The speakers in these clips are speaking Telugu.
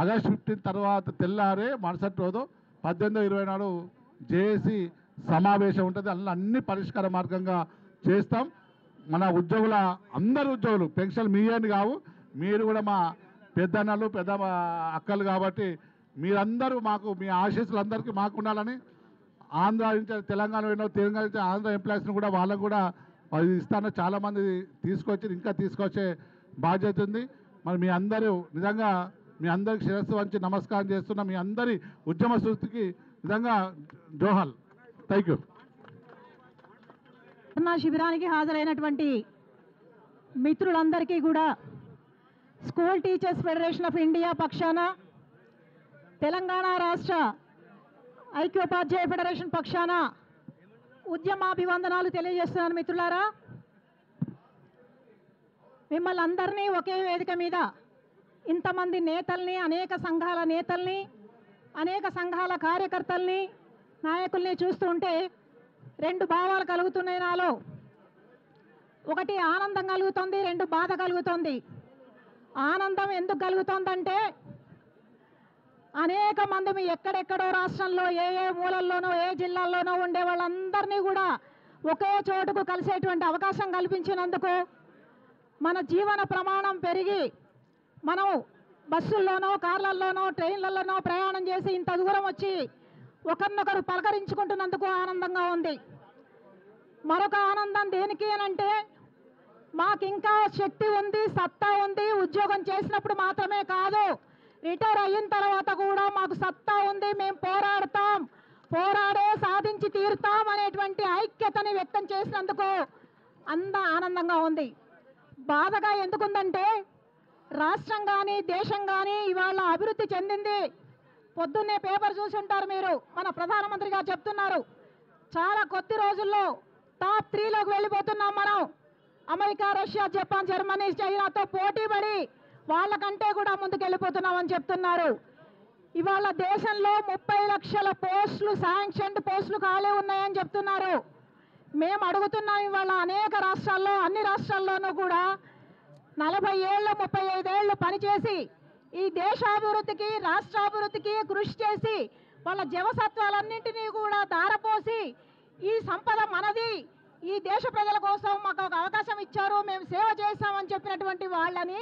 ఆగస్ట్ 15 తర్వాత తెల్లారే మరుసటి రోజు 18-20 నాడు జేఏసీ సమావేశం ఉంటుంది. అందులో అన్ని పరిష్కార మార్గంగా చేస్తాం. మన ఉద్యోగుల అందరు ఉద్యోగులు పెన్షన్ మీ అని కావు, మీరు కూడా మా పెద్దన్నలు పెద్ద అక్కలు కాబట్టి మీరందరూ మాకు మీ ఆశీస్సులు అందరికీ మాకు ఉండాలని ఆంధ్ర నుంచి తెలంగాణ తెలంగాణ నుంచి ఆంధ్ర ఎంప్లాయీస్ని కూడా వాళ్ళకు కూడా అది ఇస్తాను చాలామంది తీసుకొచ్చి ఇంకా తీసుకొచ్చే బాధ్యత ఉంది. మరి మీ అందరూ నిజంగా మీ అందరికి శిరస్సు వంచి నమస్కారం చేస్తున్న మీ అందరి ఉద్యమ స్ఫూర్తికి నిజంగా జోహాల్. Thank you. శిబిరానికి హాజరైనటువంటి మిత్రులందరికీ కూడా school teachers federation of India పక్షాన, తెలంగాణ రాష్ట్ర ఐక్యోపాధ్యాయ ఫెడరేషన్ పక్షాన ఉద్యమాభివందనాలు తెలియజేస్తున్నాను. మిత్రులారా, మిమ్మల్ని అందరినీ ఒకే వేదిక మీద ఇంతమంది నేతల్ని, అనేక సంఘాల నేతల్ని, అనేక సంఘాల కార్యకర్తల్ని, నాయకుల్ని చూస్తుంటే రెండు భావాలు కలుగుతున్నాయి నాలో. ఒకటి ఆనందం కలుగుతుంది, రెండు బాధ కలుగుతుంది. ఆనందం ఎందుకు కలుగుతుందంటే అనేక మంది మీ ఎక్కడెక్కడో రాష్ట్రంలో ఏ ఏ మూలల్లోనో ఏ జిల్లాల్లోనో ఉండే వాళ్ళందరినీ కూడా ఒకే చోటుకు కలిసేటువంటి అవకాశం కల్పించినందుకు, మన జీవన ప్రమాణం పెరిగి మనం బస్సుల్లోనో కార్లల్లోనో ట్రైన్లలోనో ప్రయాణం చేసి ఇంత దూరం వచ్చి ఒకరినొకరు పలకరించుకుంటున్నందుకు ఆనందంగా ఉంది. మరొక ఆనందం దేనికి అనంటే, మాకింకా శక్తి ఉంది, సత్తా ఉంది. ఉద్యోగం చేసినప్పుడు మాత్రమే కాదు, రిటైర్ అయిన తర్వాత కూడా మాకు సత్తా ఉంది, మేము పోరాడతాం, పోరాడే సాధించి తీరుతాం అనేటువంటి ఐక్యతని వ్యక్తం చేసినందుకు ఆనందంగా ఉంది. బాధగా ఎందుకుందంటే, రాష్ట్రం కానీ దేశం కానీ ఇవాళ అభివృద్ధి చెందింది. పొద్దున్నే పేపర్ చూసి ఉంటారు మీరు, మన ప్రధానమంత్రి గారు చెప్తున్నారు, చాలా కొద్ది రోజుల్లో టాప్ 3లోకి వెళ్ళిపోతున్నాం మనం. అమెరికా, రష్యా, జపాన్, జర్మనీ, చైనాతో పోటీ పడి వాళ్ళకంటే కూడా ముందుకు వెళ్ళిపోతున్నామని చెప్తున్నారు. ఇవాళ దేశంలో 30 లక్షల పోస్టులు, శాంక్షన్డ్ పోస్టులు ఖాళీ ఉన్నాయని చెప్తున్నారు. మేము అడుగుతున్నాం, ఇవాళ అనేక రాష్ట్రాల్లో, అన్ని రాష్ట్రాల్లోనూ కూడా 40 ఏళ్ళు 35 ఏళ్ళు పనిచేసి ఈ దేశాభివృద్ధికి, రాష్ట్రాభివృద్ధికి కృషి చేసి వాళ్ళ జవసత్వాలన్నింటినీ కూడా ధారపోసి ఈ సంపద మనది, ఈ దేశ ప్రజల కోసం మాకు ఒక అవకాశం ఇచ్చారు, మేము సేవ చేస్తామని చెప్పినటువంటి వాళ్ళని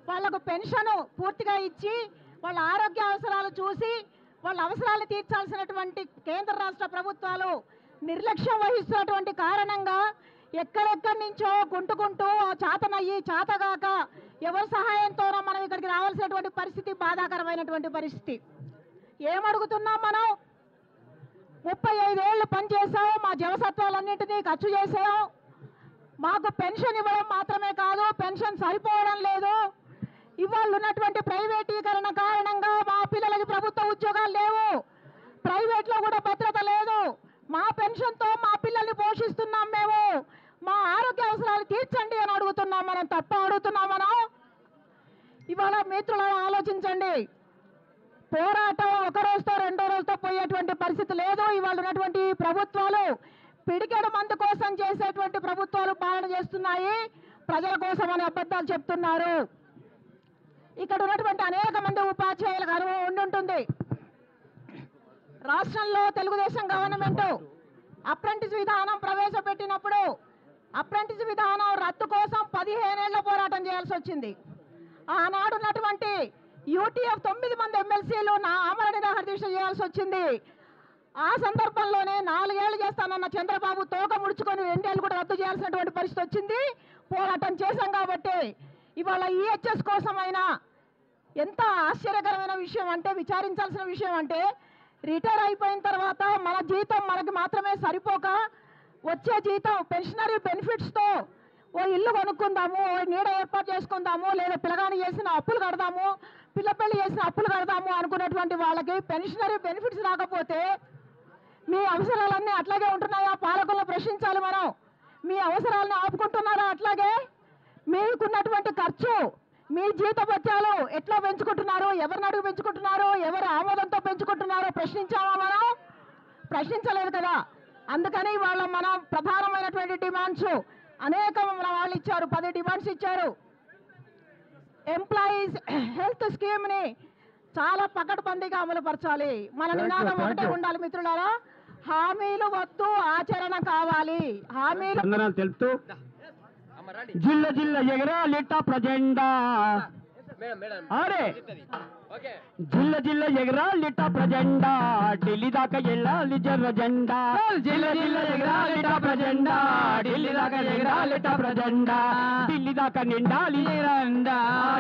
వాళ్లకు పెన్షన్ పూర్తిగా ఇచ్చి వాళ్ళ ఆరోగ్య అవసరాలు చూసి వాళ్ళ అవసరాలు తీర్చాల్సినటువంటి కేంద్ర రాష్ట్ర ప్రభుత్వాలు నిర్లక్ష్యం వహిస్తున్నటువంటి కారణంగా ఎక్కడెక్కడి నుంచో గుంటుకుంటూ చాతనయ్యి చాతగాక ఎవరి సహాయంతోనో మనం ఇక్కడికి రావాల్సినటువంటి పరిస్థితి బాధాకరమైనటువంటి పరిస్థితి. ఏమడుగుతున్నాం మనం? 35 ఏళ్ళు పనిచేసాం, మా జవసత్వాలన్నింటినీ ఖర్చు చేసాం, మాకు పెన్షన్ ఇవ్వడం మాత్రమే కాదు, పెన్షన్ సరిపోవడం లేదు. ఇవాళ ఉన్నటువంటి ప్రైవేటీకరణ కారణంగా మా పిల్లలకి ప్రభుత్వ ఉద్యోగాలు లేవు, ప్రైవేట్లో కూడా భద్రత లేదు. మా పెన్షన్తో మా పిల్లల్ని పోషిస్తున్నాం మేము, మా ఆరోగ్య అవసరాలు తీర్చండి అని అడుగుతున్నాం మనం. తప్ప అడుగుతున్నాం మనం? ఇవాళ మిత్రులను ఆలోచించండి, పోరాటం ఒక రోజుతో రెండో రోజుతో పోయేటువంటి పరిస్థితి లేదు. ఇవాళ ఉన్నటువంటి ప్రభుత్వాలు పిడికెడు మందు కోసం చేసేటువంటి ప్రభుత్వాలు పాలన చేస్తున్నాయి, ప్రజల కోసం అని అబద్ధాలు చెప్తున్నారు. ఇక్కడ ఉన్నటువంటి అనేక మంది ఉపాధ్యాయులకు అనుభవం ఉండుంటుంది. రాష్ట్రంలో తెలుగుదేశం గవర్నమెంట్ అప్రెంటిస్ విధానం ప్రవేశపెట్టినప్పుడు అప్రెంటిస్ విధానం రద్దు కోసం 15 ఏళ్ల పోరాటం చేయాల్సి వచ్చింది. ఆనాడు ఉన్నటువంటి యూటీఎఫ్ 9 మంది ఎమ్మెల్సీలు ఆమరణ నిరాహార దీక్ష చేయాల్సి వచ్చింది. ఆ సందర్భంలోనే 4 ఏళ్లు చేస్తానన్న చంద్రబాబు తోక ముడుచుకొని 2 ఏళ్ళు కూడా రద్దు చేయాల్సినటువంటి పరిస్థితి వచ్చింది. పోరాటం చేశాం కాబట్టి ఇవాళ ఈహెచ్ఎస్ కోసమైనా ఎంత ఆశ్చర్యకరమైన విషయం అంటే, విచారించాల్సిన విషయం అంటే, రిటైర్ అయిపోయిన తర్వాత మన జీతం మనకి మాత్రమే సరిపోక వచ్చే జీతం పెన్షనరీ బెనిఫిట్స్తో ఓ ఇల్లు కొనుక్కుందాము, ఓ నీడ ఏర్పాటు చేసుకుందాము, లేదా పిల్లగాని చేసిన అప్పులు కడదాము, పిల్ల పెళ్లి చేసిన అప్పులు కడదాము అనుకునేటువంటి వాళ్ళకి పెన్షనరీ బెనిఫిట్స్ రాకపోతే మీ అవసరాలన్నీ అట్లాగే ఉంటున్నాయా? పాలకులను ప్రశ్నించాలి మనం. మీ అవసరాలను ఆపుకుంటున్నారా? అట్లాగే మీకున్నటువంటి ఖర్చు, మీ జీతభత్యాలు ఎట్లా పెంచుకుంటున్నారు, ఎవరిని అడుగు పెంచుకుంటున్నారు, ఎవరు ఆమోదంతో పెంచుకుంటున్నారో ప్రశ్నించామా మనం? ప్రశ్నించలేదు కదా. అందుకని వాళ్ళ మనం ప్రధానమైనటువంటి డిమాండ్స్ అనేక మన వాళ్ళు ఇచ్చారు, 10 డిమాండ్స్ ఇచ్చారు. ఎంప్లాయీస్ హెల్త్ స్కీమ్ని చాలా పకడ్బందీగా అమలుపరచాలి. మన నినాదం ఒకటే ఉండాలి మిత్రులారా, హామీలు వద్దు, ఆచరణ కావాలి. హామీలు తెలుపుతూ జిల్ల జిల్ల ఎగరాలి టాప్ జెండా, అరే జిల్ల జిల్ల ఎగరాలి టాప్ జెండా, ఢిల్లీ దాకా వెళ్ళాలి జర్ర జెండా. జిల్ల జిల్ల ఎగరాలి టాప్ జెండా, ఢిల్లీ దాకా ఎగరాలి టాప్ జెండా. ఢిల్లీ దాకా నిండాలి జెండా,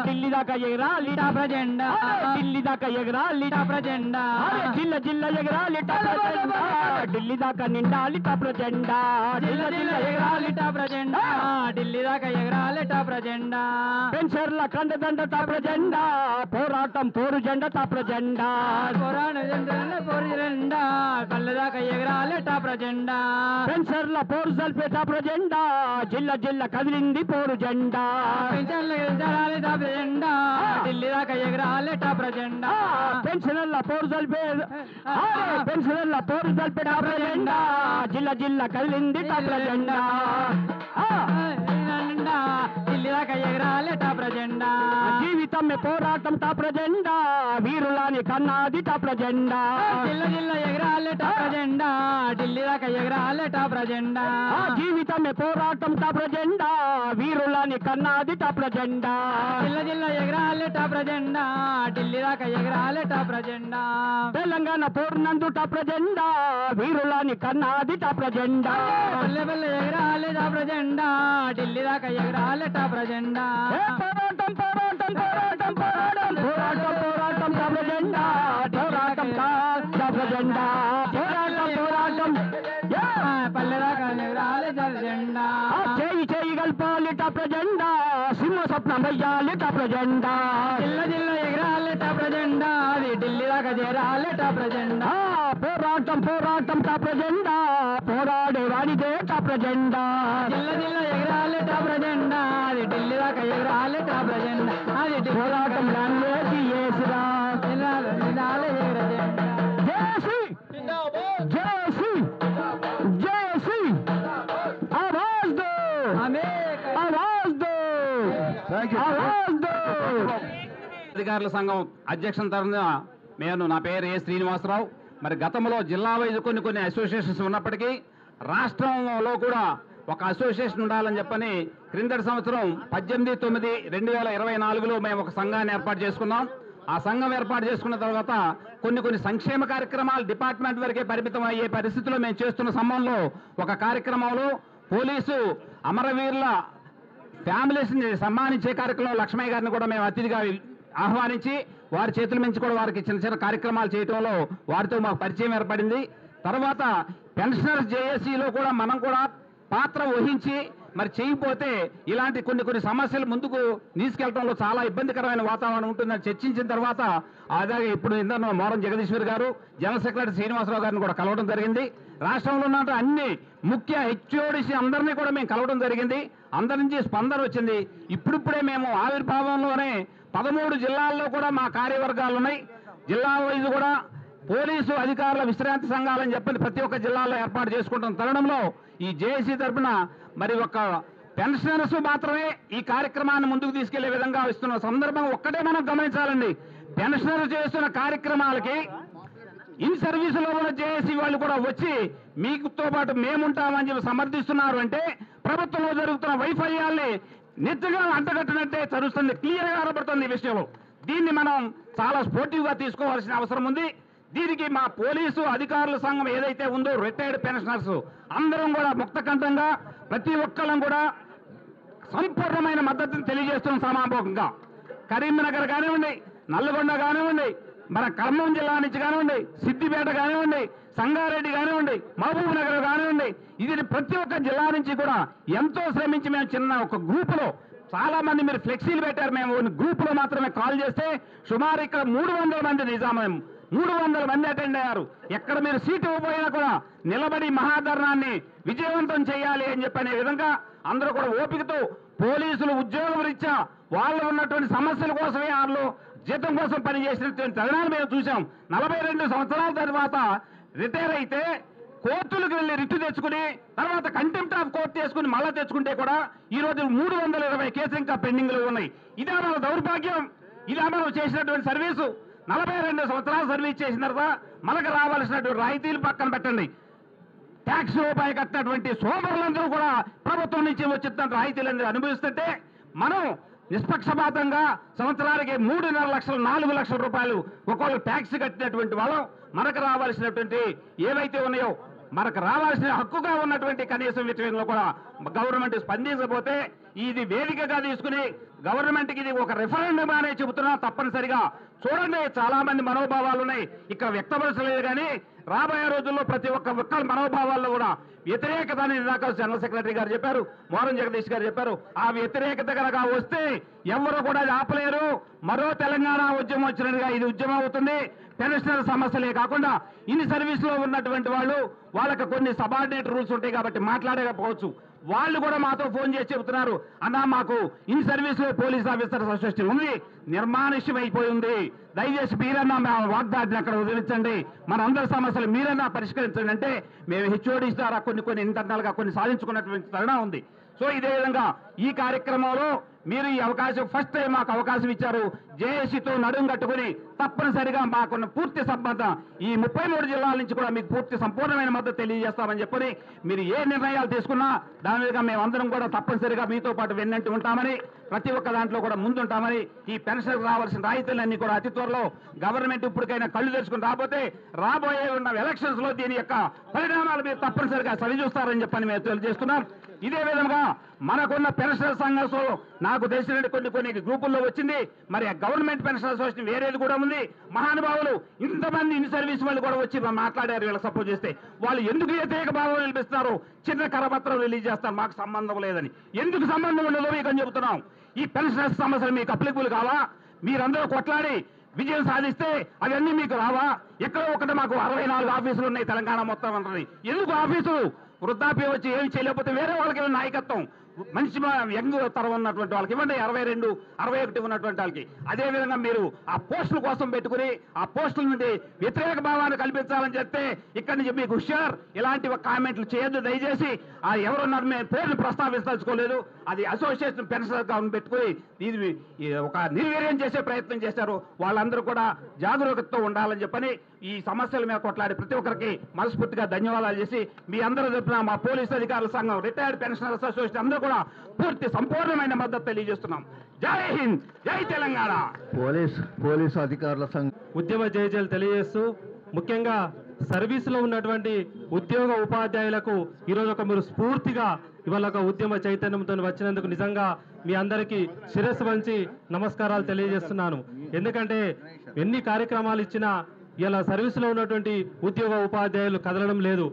ఢిల్లీ దాకా ఎగరాలి టాప్ జెండా, ఢిల్లీ దాకా ఎగరాలి టాప్ జెండా. జిల్ల జిల్ల ఎగరాలి టాప్ జెండా, ఢిల్లీ దాకా నిండాలి టాప్ జెండా. జిల్ల జిల్ల ఎగరాలి టాప్ జెండా, ఢిల్లీ దాకా ఎగరాలి టాప్ జెండా. పెన్షన్ల కండదండ టాప్ జెండా, పోరాటం పోరు జెండా టాప్ జెండా. పోరాట పోరు జెండా, కళ్ళ దాకా ఎగరాలి టాప్ జెండా. పెన్షన్ల పోరు సల్పే టాప్ జెండా, జిల్ల జిల్ల కదిలింది పోరు జెండా. పెన్షన్ల ఎగరాలి టాప్ జెండా, ఢిల్లీ దాకా ఎగరాలి టాప్ జెండా. పెన్షన్ల పోరు సల్పే పెన్షన్ల పోరు సల్పే టాప్ జెండా, జిల్ల జిల్ల కదిలింది టాప్ జెండా. ఢిల్లీ దాకా ఎగరాలి టాప్ జెండా. జీవితం పోరాటం టాప్ జెండా, వీరులాని కన్నాది టాప్ జెండా. జిల్ల జిల్ల ఎగరాలి టాప్ జెండా, ఢిల్లీ దాకా ఎగరాలి టాప్ జెండా. జీవితం పోరాటం టాప్ జెండా, వీరులాని కన్నాది టాప్ జెండా. జిల్ల జిల్ల ఎగరాలి టాప్ జెండా, ఢిల్లీ దాకా ఎగరాలి టాప్ జెండా. తెలంగాణ పూర్ణందు టాప్ జెండా, వీరులాని కన్నాది టాప్ జెండా. బల్లె బల్లె ఎగరాలి టాప్ జెండా, ఢిల్లీ దాకా ఎగరాలి టాప్ జెండా. పోరాటం పోరాటం పోరాటం పోరాటం పోరాటం పోరాటం టాప్ జెండా, పోరాటం టాప్ జెండా. పోరాటం పోరాటం పల్లె దాకా ఎగరాలి జెండా. చేయి చేయి కల్పాలి టాప్ జెండా, సింహ స్వప్నం వెయ్యాలి టాప్ జెండా. జిల్ల జిల్ల ఎగరాలి టాప్ జెండా, అది ఢిల్లీ దాకా చేరాలి టాప్ జెండా. పోరాటం పోరాటం టాప్ జెండా, పోరాడే వాడిదే టాప్ జెండా. జిల్ల జిల్ల ఎగరాలి టాప్ జెండా, అది ఢిల్లీ దాకా ఎగరాలి టాప్ జెండా. అది పోరాటం రాలేసి ఏసిరా జేసి జేసి జేసి ఆవాజ్ దో ఆవాజ్ దో ఆవాజ్ దో. అధికారుల సంఘం అధ్యక్షుల తరఫున నా పేరు ఏ శ్రీనివాసరావు. మరి గతంలో జిల్లా వైజ్ కొన్ని అసోసియేషన్స్ ఉన్నప్పటికీ రాష్ట్రంలో కూడా ఒక అసోసియేషన్ ఉండాలని చెప్పని క్రిందటి సంవత్సరం 18/9/2024లో మేము ఒక సంఘాన్ని ఏర్పాటు చేసుకున్నాం. ఆ సంఘం ఏర్పాటు చేసుకున్న తర్వాత కొన్ని సంక్షేమ కార్యక్రమాలు డిపార్ట్మెంట్ వరకే పరిమితం అయ్యే పరిస్థితిలో మేము చేస్తున్న సమయంలో ఒక కార్యక్రమంలో పోలీసు అమరవీరుల ఫ్యామిలీస్ని సన్మానించే కార్యక్రమం లక్ష్మయ్య గారిని కూడా మేము అతిథిగా ఆహ్వానించి వారి చేతుల నుంచి కూడా వారికి చిన్న చిన్న కార్యక్రమాలు చేయడంలో వారితో మాకు పరిచయం ఏర్పడింది. తర్వాత పెన్షనర్స్ జేఏసీలో కూడా మనం కూడా పాత్ర వహించి మరి చేయకపోతే ఇలాంటి కొన్ని సమస్యలు ముందుకు తీసుకెళ్లడంలో చాలా ఇబ్బందికరమైన వాతావరణం ఉంటుందని చర్చించిన తర్వాత అలాగే ఇప్పుడు ఇందరూ మోరం జగదీశ్వర్ గారు జనరల్ సెక్రటరీ శ్రీనివాసరావు గారిని కూడా కలవడం జరిగింది. రాష్ట్రంలో ఉన్న అన్ని ముఖ్య హెచ్ఓడిసి అందరినీ కూడా మేము కలవడం జరిగింది. అందరి నుంచి స్పందన వచ్చింది. ఇప్పుడిప్పుడే మేము ఆవిర్భావంలోనే 13 జిల్లాల్లో కూడా మా కార్యవర్గాలు ఉన్నాయి. జిల్లా వైజ్ కూడా పోలీసు అధికారుల విశ్రాంతి సంఘాలని చెప్పని ప్రతి ఒక్క జిల్లాలో ఏర్పాటు చేసుకుంటున్న తరుణంలో ఈ జేఏసీ తరఫున మరి ఒక పెన్షనర్స్ మాత్రమే ఈ కార్యక్రమాన్ని ముందుకు తీసుకెళ్లే విధంగా ఇస్తున్న సందర్భం ఒక్కటే మనం గమనించాలండి. పెన్షనర్స్ చేస్తున్న కార్యక్రమాలకి ఇన్ సర్వీసులో ఉన్న జేఏసీ వాళ్ళు కూడా వచ్చి మీకుతో పాటు మేముంటామని చెప్పి సమర్థిస్తున్నారు అంటే ప్రభుత్వంలో జరుగుతున్న వైఫల్యాల్ని నిత్యంగా అంటగట్టినట్టే చదువుతుంది, క్లియర్గా కనబడుతుంది ఈ విషయంలో. దీన్ని మనం చాలా స్పోర్టివ్గా తీసుకోవాల్సిన అవసరం ఉంది. దీనికి మా పోలీసు అధికారుల సంఘం ఏదైతే ఉందో రిటైర్డ్ పెన్షనర్స్ అందరం కూడా ముక్తకంఠంగా ప్రతి ఒక్కళ్ళం కూడా సంపూర్ణమైన మద్దతును తెలియజేస్తున్న సమాపకంగా కరీంనగర్ కానివ్వండి, నల్లగొండ కానివ్వండి, మన ఖమ్మం జిల్లా నుంచి కానివ్వండి, సిద్దిపేట కానివ్వండి, సంగారెడ్డి కానివ్వండి, మహబూబ్ నగర్ కానివ్వండి, ఇది ప్రతి ఒక్క జిల్లా నుంచి కూడా ఎంతో శ్రమించి మేము చిన్న ఒక గ్రూపులో చాలా మంది మీరు ఫ్లెక్సీలు పెట్టారు. మేము గ్రూపులో మాత్రమే కాల్ చేస్తే సుమారు ఇక్కడ 300 మంది నిజామం 300 మంది అటెండ్ అయ్యారు. ఎక్కడ మీరు సీటు ఇవ్వబోయినా కూడా నిలబడి మహాధర్నాన్ని విజయవంతం చేయాలి అని చెప్పనే విధంగా అందరూ కూడా ఓపికతో పోలీసులు ఉద్యోగం రీత్యా వాళ్ళు ఉన్నటువంటి సమస్యల కోసమే వాళ్ళు జీతం కోసం పనిచేసినటువంటి తరుణాలు మేము చూసాం. 42 సంవత్సరాల తర్వాత రిటైర్ అయితే కోర్టులకు వెళ్ళి రిట్టు తెచ్చుకుని తర్వాత కంటెంప్ట్ ఆఫ్ కోర్టు చేసుకుని మళ్ళా తెచ్చుకుంటే కూడా ఈ రోజు 320 కేసులు ఇంకా పెండింగ్ లో ఉన్నాయి. ఇదే మన దౌర్భాగ్యం, ఇదే మనం చేసినటువంటి సర్వీసు. 42 సంవత్సరాలు సర్వీస్ చేసిన తర్వాత మనకు రావాల్సినటువంటి రాయితీలు పక్కన పెట్టండి. ట్యాక్స్ రూపాయి కట్టినటువంటి సోమరులందరూ కూడా ప్రభుత్వం నుంచి వచ్చిన రాయితీలన్నీ అనుభవిస్తుంటే మనం నిష్పక్షపాతంగా సంవత్సరానికి 3.5 లక్షలు 4 లక్షల రూపాయలు ఒక్కొక్క ట్యాక్స్ కట్టినటువంటి వాళ్ళం మనకు రావాల్సినటువంటి ఏవైతే ఉన్నాయో మనకు రావాల్సిన హక్కుగా ఉన్నటువంటి కనీసం విషయంలో కూడా గవర్నమెంట్ స్పందించకపోతే ఇది వేదికగా తీసుకుని గవర్నమెంట్కి ఇది ఒక రెఫరెండం అనే చెబుతున్నా తప్పనిసరిగా చూడండి. చాలా మంది మనోభావాలు ఉన్నాయి, ఇక్కడ వ్యక్తపరచలేదు. కానీ రాబోయే రోజుల్లో ప్రతి ఒక్క మనోభావాల్లో కూడా వ్యతిరేకత అని ఇందాక జనరల్ సెక్రటరీ గారు చెప్పారు, మోహన్ జగదీష్ గారు చెప్పారు. ఆ వ్యతిరేకత కనుక వస్తే ఎవరు కూడా అది ఆపలేరు. మరో తెలంగాణ ఉద్యమం వచ్చినట్టుగా ఇది ఉద్యమం అవుతుంది. పెన్షనర్ సమస్యలే కాకుండా ఇన్ని సర్వీస్ లో ఉన్నటువంటి వాళ్ళకి కొన్ని సబార్డినేట్ రూల్స్ ఉంటాయి కాబట్టి మాట్లాడకపోవచ్చు. వాళ్ళు కూడా మాతో ఫోన్ చేసి చెబుతున్నారు, అన్నా మాకు ఇన్ సర్వీస్ లో పోలీస్ ఆఫీసర్స్ అసోసియేషన్ ఉంది, నిర్మానుష్యం అయిపోయి ఉంది, దయచేసి మీరన్నా మా వాగ్దాటిని అక్కడ వదిలించండి, మన అందరి సమస్యలు మీరన్నా పరిష్కరించండి అంటే మేము హెచ్ఓడి ద్వారా కొన్ని ఇంటర్నల్ గా కొన్ని సాధించుకున్నటువంటి తరుణం ఉంది. సో ఇదే విధంగా ఈ కార్యక్రమంలో మీరు ఈ అవకాశం ఫస్ట్ టైం మాకు అవకాశం ఇచ్చారు. జేఏసీతో నడుం కట్టుకుని తప్పనిసరిగా మాకున్న పూర్తి సంబంధం ఈ 33 జిల్లాల నుంచి కూడా మీకు పూర్తి సంపూర్ణమైన మద్దతు తెలియజేస్తామని చెప్పని మీరు ఏ నిర్ణయాలు తీసుకున్నా దాని మీద మేమందరం కూడా తప్పనిసరిగా మీతో పాటు వెన్నంటి ఉంటామని, ప్రతి ఒక్క దాంట్లో కూడా ముందుంటామని, ఈ పెన్షన్ రావాల్సిన రాయితీలన్నీ కూడా అతి త్వరలో గవర్నమెంట్ ఇప్పటికైనా కళ్ళు తెరుచుకుని రాబోయే ఉన్న ఎలక్షన్స్ లో దీని యొక్క పరిణామాలు మీరు తప్పనిసరిగా సరిచూస్తారని చెప్పని మేము తెలియజేస్తున్నాం. ఇదే విధంగా మనకున్న పెన్షనర్ సంఘంలో నాకు తెలిసిన కొన్ని గ్రూపుల్లో వచ్చింది. మరి గవర్నమెంట్ పెన్షన్ అసోసియేషన్ వేరేది కూడా ఉంది. మహానుభావులు ఇంతమంది ఇన్ సర్వీస్ వాళ్ళు కూడా వచ్చి మాట్లాడారు. వీళ్ళకి సపోర్ట్ చేస్తే వాళ్ళు ఎందుకు వ్యతిరేక భావం నిలిపిస్తున్నారు? చిన్న కరపత్రం రిలీజ్ చేస్తారు, మాకు సంబంధం లేదని. ఎందుకు సంబంధం ఉండదో మీకు అని చెబుతున్నాం. ఈ పెన్షనర్స్ సమస్యలు మీకు అప్లికబుల్ కావా? మీరందరూ కొట్లాడి విజయం సాధిస్తే అవన్నీ మీకు రావా? ఎక్కడో ఒకటి మాకు 64 ఆఫీసులు ఉన్నాయి తెలంగాణ మొత్తం అంటుంది. ఎందుకు ఆఫీసులు? వృద్ధాప్యం వచ్చి ఏమి చేయలేకపోతే వేరే వాళ్ళకి నాయకత్వం మంచి యంగ్ తరం ఉన్నటువంటి వాళ్ళకి ఇవ్వండి, 62, 61 ఉన్నటువంటి వాళ్ళకి. అదేవిధంగా మీరు ఆ పోస్టుల కోసం పెట్టుకుని ఆ పోస్టుల నుండి వ్యతిరేక భావాన్ని కల్పించాలని చెప్తే ఇక్కడి నుంచి మీకు హుషార్ ఇలాంటి కామెంట్లు చేయొద్దు దయచేసి. ఆ ఎవరున్నారు మేము పేర్లు ప్రస్తావించదలుచుకోలేదు. అది అసోసియేషన్ పెన్షన్ పెట్టుకుని ఇది ఒక నిర్వీర్యం చేసే ప్రయత్నం చేశారు. వాళ్ళందరూ కూడా జాగరూకతతో ఉండాలని చెప్పని ఈ సమస్యల మీద కొట్లాడి ప్రతి ఒక్కరికి మనస్ఫూర్తిగా ధన్యవాదాలు చేసి మీ అందరూ చెప్పిన మా పోలీసు అధికారుల సంఘం, రిటైర్డ్ పెన్షనర్స్ అసోసియేషన్ అందరూ కూడా పూర్తి సంపూర్ణమైన మద్దతు తెలియజేస్తున్నాం. జై హింద్, జై తెలంగాణ. పోలీసు అధికారుల సంఘం ఉద్యమ జయజయలు తెలియజేస్తూ ముఖ్యంగా సర్వీసులో ఉన్నటువంటి ఉద్యోగ ఉపాధ్యాయులకు ఈరోజు ఒక మీరు స్ఫూర్తిగా ఇవాళ ఒక ఉద్యమ చైతన్యంతో వచ్చినందుకు నిజంగా మీ అందరికీ శిరస్సు వంచి నమస్కారాలు తెలియజేస్తున్నాను. ఎందుకంటే ఎన్ని కార్యక్రమాలు ఇచ్చినా ఇలా సర్వీసులో ఉన్నటువంటి ఉద్యోగ ఉపాధ్యాయులు కదలడం లేదు.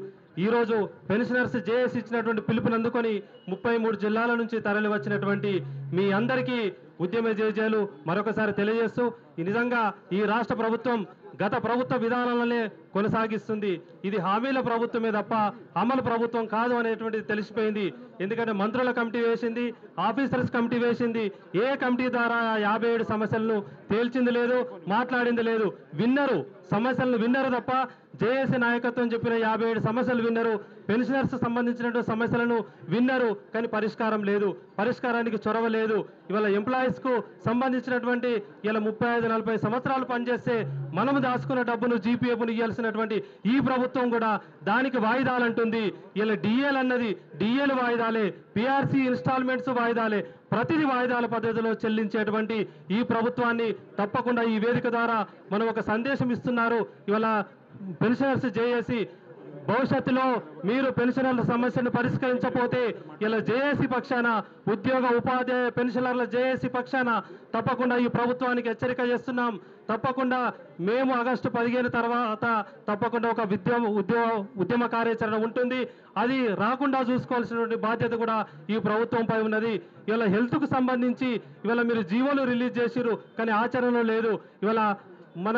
ఈరోజు పెన్షనర్స్ జేఏసీ ఇచ్చినటువంటి పిలుపుని అందుకొని 33 జిల్లాల నుంచి తరలి వచ్చినటువంటి మీ అందరికీ ఉద్యమ జయజయలు మరొకసారి తెలియజేస్తూ నిజంగా ఈ రాష్ట్ర ప్రభుత్వం గత ప్రభుత్వ విధానాలనే కొనసాగిస్తుంది. ఇది హామీల ప్రభుత్వమే తప్ప అమలు ప్రభుత్వం కాదు అనేటువంటిది తెలిసిపోయింది. ఎందుకంటే మంత్రుల కమిటీ వేసింది, ఆఫీసర్స్ కమిటీ వేసింది. ఏ కమిటీ ద్వారా 57 సమస్యలను తేల్చింది లేదు, మాట్లాడింది లేదు. విన్నరు, సమస్యలను విన్నరు తప్ప జేఏసీ నాయకత్వం చెప్పిన 57 సమస్యలు విన్నరు. పెన్షనర్స్ సంబంధించినటువంటి సమస్యలను విన్నరు, కానీ పరిష్కారం లేదు, పరిష్కారానికి చొరవ లేదు. ఇవాళ ఎంప్లాయీస్ కు సంబంధించినటువంటి ఇలా 35-40 సంవత్సరాలు పనిచేస్తే మనము దాచుకున్న డబ్బును జీపీఎఫ్ను ఇవ్వాల్సినటువంటి ఈ ప్రభుత్వం కూడా దానికి వాయిదాలు అంటుంది. ఇలా డిఏలు అన్నది డిఏలు వాయిదాలే, పిఆర్సీ ఇన్స్టాల్మెంట్స్ వాయిదాలే, ప్రతిదీ వాయిదాల పద్ధతిలో చెల్లించేటువంటి ఈ ప్రభుత్వాన్ని తప్పకుండా ఈ వేదిక ద్వారా మనం ఒక సందేశం ఇస్తున్నారు. ఇవాళ పెన్షనర్స్ జేఏసీ భవిష్యత్తులో మీరు పెన్షనర్ల సమస్యను పరిష్కరించకపోతే ఇలా జేఏసీ పక్షాన, ఉద్యోగ ఉపాధ్యాయ పెన్షనర్ల జేఏసీ పక్షాన తప్పకుండా ఈ ప్రభుత్వానికి హెచ్చరిక చేస్తున్నాం. తప్పకుండా మేము ఆగస్టు 15 తర్వాత తప్పకుండా ఒక ఉద్యమ కార్యాచరణ ఉంటుంది. అది రాకుండా చూసుకోవాల్సినటువంటి బాధ్యత కూడా ఈ ప్రభుత్వంపై ఉన్నది. ఇవాళ హెల్త్కు సంబంధించి ఇవాళ మీరు జీవోలు రిలీజ్ చేసిరు, కానీ ఆచరణలో లేదు. ఇవాళ మన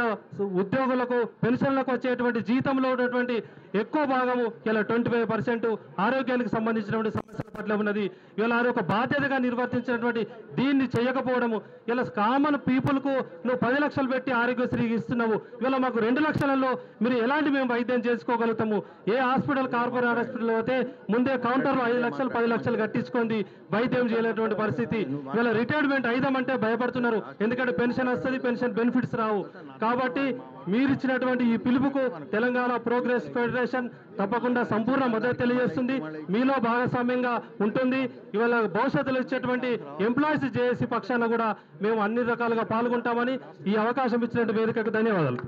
ఉద్యోగులకు పెన్షన్లకు వచ్చేటువంటి జీతంలో ఉన్నటువంటి ఎక్కువ భాగము ఇలా 25% ఆరోగ్యానికి సంబంధించినటువంటి సమస్యలు పట్ల ఉన్నది. ఇవాళ ఒక బాధ్యతగా నిర్వర్తించినటువంటి దీన్ని చేయకపోవడము, ఇలా కామన్ పీపుల్కు నువ్వు 10 లక్షలు పెట్టి ఆరోగ్యశ్రీ ఇస్తున్నావు, ఇవాళ మాకు 2 లక్షలలో మీరు ఎలాంటి మేము వైద్యం చేసుకోగలుగుతాము? ఏ హాస్పిటల్ కార్పొరేట్ హాస్పిటల్ అయితే ముందే కౌంటర్లో 5 లక్షలు 10 లక్షలు కట్టించుకుంది వైద్యం చేయలేటువంటి పరిస్థితి. ఇవాళ రిటైర్మెంట్ అయిదామంటే భయపడుతున్నారు, ఎందుకంటే పెన్షన్ వస్తుంది, పెన్షన్ బెనిఫిట్స్ రావు. కాబట్టి మీరిచ్చినటువంటి ఈ పిలుపుకు తెలంగాణ ప్రోగ్రెస్ ఫెడరేషన్ తప్పకుండా సంపూర్ణ మద్దతు తెలియజేస్తుంది, మీలో భాగస్వామ్యంగా ఉంటుంది. ఇవాళ భవిష్యత్తులో ఇచ్చేటువంటి ఎంప్లాయీస్ జేఏసీ పక్షాన కూడా మేము అన్ని రకాలుగా పాల్గొంటామని ఈ అవకాశం ఇచ్చినట్టు వేదికకు ధన్యవాదాలు.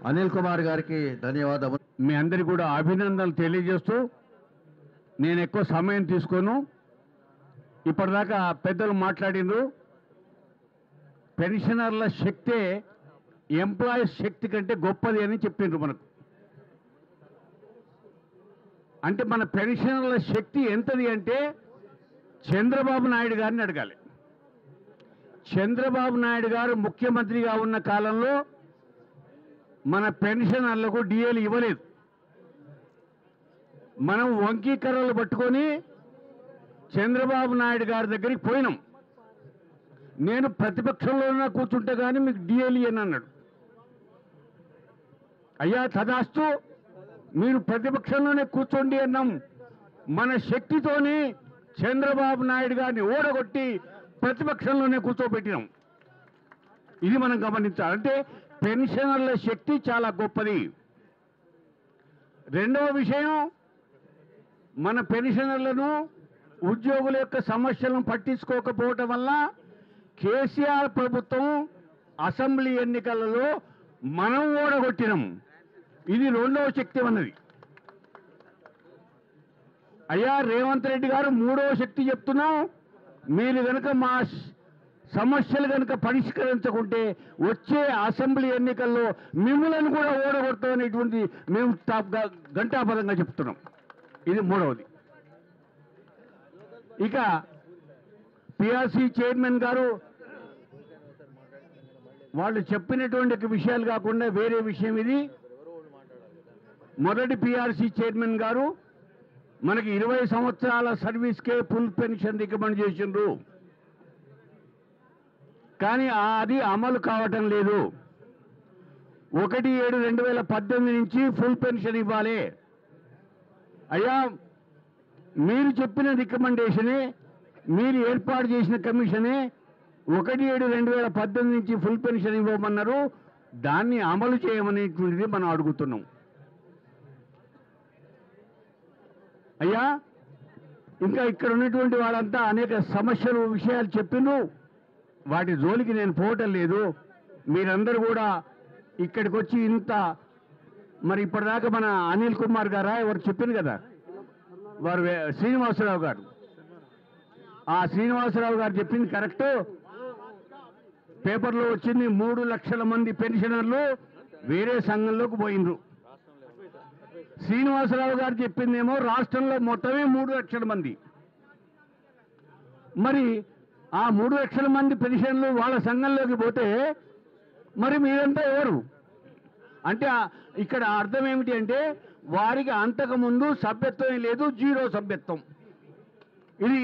అనిల్ కుమార్ గారికి ధన్యవాదాలు. మీ అందరికీ కూడా అభినందనలు తెలియజేస్తూ నేను ఎక్కువ సమయం తీసుకోను. ఇప్పటిదాకా పెద్దలు మాట్లాడినరు, పెన్షనర్ల శక్తే ఎంప్లాయీస్ శక్తి కంటే గొప్పది అని చెప్పిండ్రు మనకు. అంటే మన పెన్షనర్ల శక్తి ఎంతది అంటే చంద్రబాబు నాయుడు గారిని అడగాలి. చంద్రబాబు నాయుడు గారు ముఖ్యమంత్రిగా ఉన్న కాలంలో మన పెన్షనర్లకు డిఏలు ఇవ్వలేదు. మనం వంకీకర్రలు పట్టుకొని చంద్రబాబు నాయుడు గారి దగ్గరికి పోయినాం. నేను ప్రతిపక్షంలోనే కూర్చుంటే కానీ మీకు డిఏలు అని అన్నాడు. అయ్యా తదాస్తు, మీరు ప్రతిపక్షంలోనే కూర్చోండి అన్నాం. మన శక్తితోనే చంద్రబాబు నాయుడు గారిని ఓడగొట్టి ప్రతిపక్షంలోనే కూర్చోబెట్టినాం. ఇది మనం గమనించాలి. అంటే పెన్షనర్ల శక్తి చాలా గొప్పది. రెండవ విషయం, మన పెన్షనర్లను ఉద్యోగుల యొక్క సమస్యలను పట్టించుకోకపోవటం వల్ల కేసీఆర్ ప్రభుత్వం అసెంబ్లీ ఎన్నికలలో మనం ఓడగొట్టినాం. ఇది రెండవ శక్తి అన్నది. అయ్యా రేవంత్ రెడ్డి గారు మూడవ శక్తి చెప్తున్నాం. మీరు కనుక మా సమస్యలు కనుక పరిష్కరించకుంటే వచ్చే అసెంబ్లీ ఎన్నికల్లో మిమ్మల్ని కూడా ఓడగొడతాం అనేటువంటి మేము ఘంటాపదంగా చెప్తున్నాం. ఇది మూడవది. ఇక పిఆర్సీ చైర్మన్ గారు వాళ్ళు చెప్పినటువంటి విషయాలు కాకుండా వేరే విషయం ఇది. మొదటి పిఆర్సీ చైర్మన్ గారు మనకి 20 సంవత్సరాల సర్వీస్కే ఫుల్ పెన్షన్ రికమెండ్ చేసిండ్రు, కానీ అది అమలు కావటం లేదు. 1/7/2018 నుంచి ఫుల్ పెన్షన్ ఇవ్వాలి. అయ్యా మీరు చెప్పిన రికమెండేషనే, మీరు ఏర్పాటు చేసిన కమిషనే 1/7/2018 నుంచి ఫుల్ పెన్షన్ ఇవ్వమన్నారు. దాన్ని అమలు చేయమనేటువంటిది మనం అడుగుతున్నాం. అయ్యా ఇంకా ఇక్కడ ఉన్నటువంటి వాళ్ళంతా అనేక సమస్యలు విషయాలు చెప్పిండ్రు, వాటి జోలికి నేను పోవటం లేదు. మీరందరూ కూడా ఇక్కడికి వచ్చి ఇంత మరి ఇప్పటిదాకా మన అనిల్ కుమార్ గారా ఎవరు చెప్పింది కదా, వారు శ్రీనివాసరావు గారు, ఆ శ్రీనివాసరావు గారు చెప్పింది కరెక్ట్. పేపర్లో వచ్చింది 3 లక్షల మంది పెన్షనర్లు వేరే సంఘంలోకి పోయినరు. శ్రీనివాసరావు గారు చెప్పిందేమో రాష్ట్రంలో మొత్తమే 3 లక్షల మంది. మరి ఆ 3 లక్షల మంది పెన్షన్లు వాళ్ళ సంఘంలోకి పోతే మరి మీరంతా ఎవరు అంటే ఇక్కడ అర్థం ఏమిటి అంటే వారికి అంతకుముందు సభ్యత్వం లేదు, జీరో సభ్యత్వం. ఇది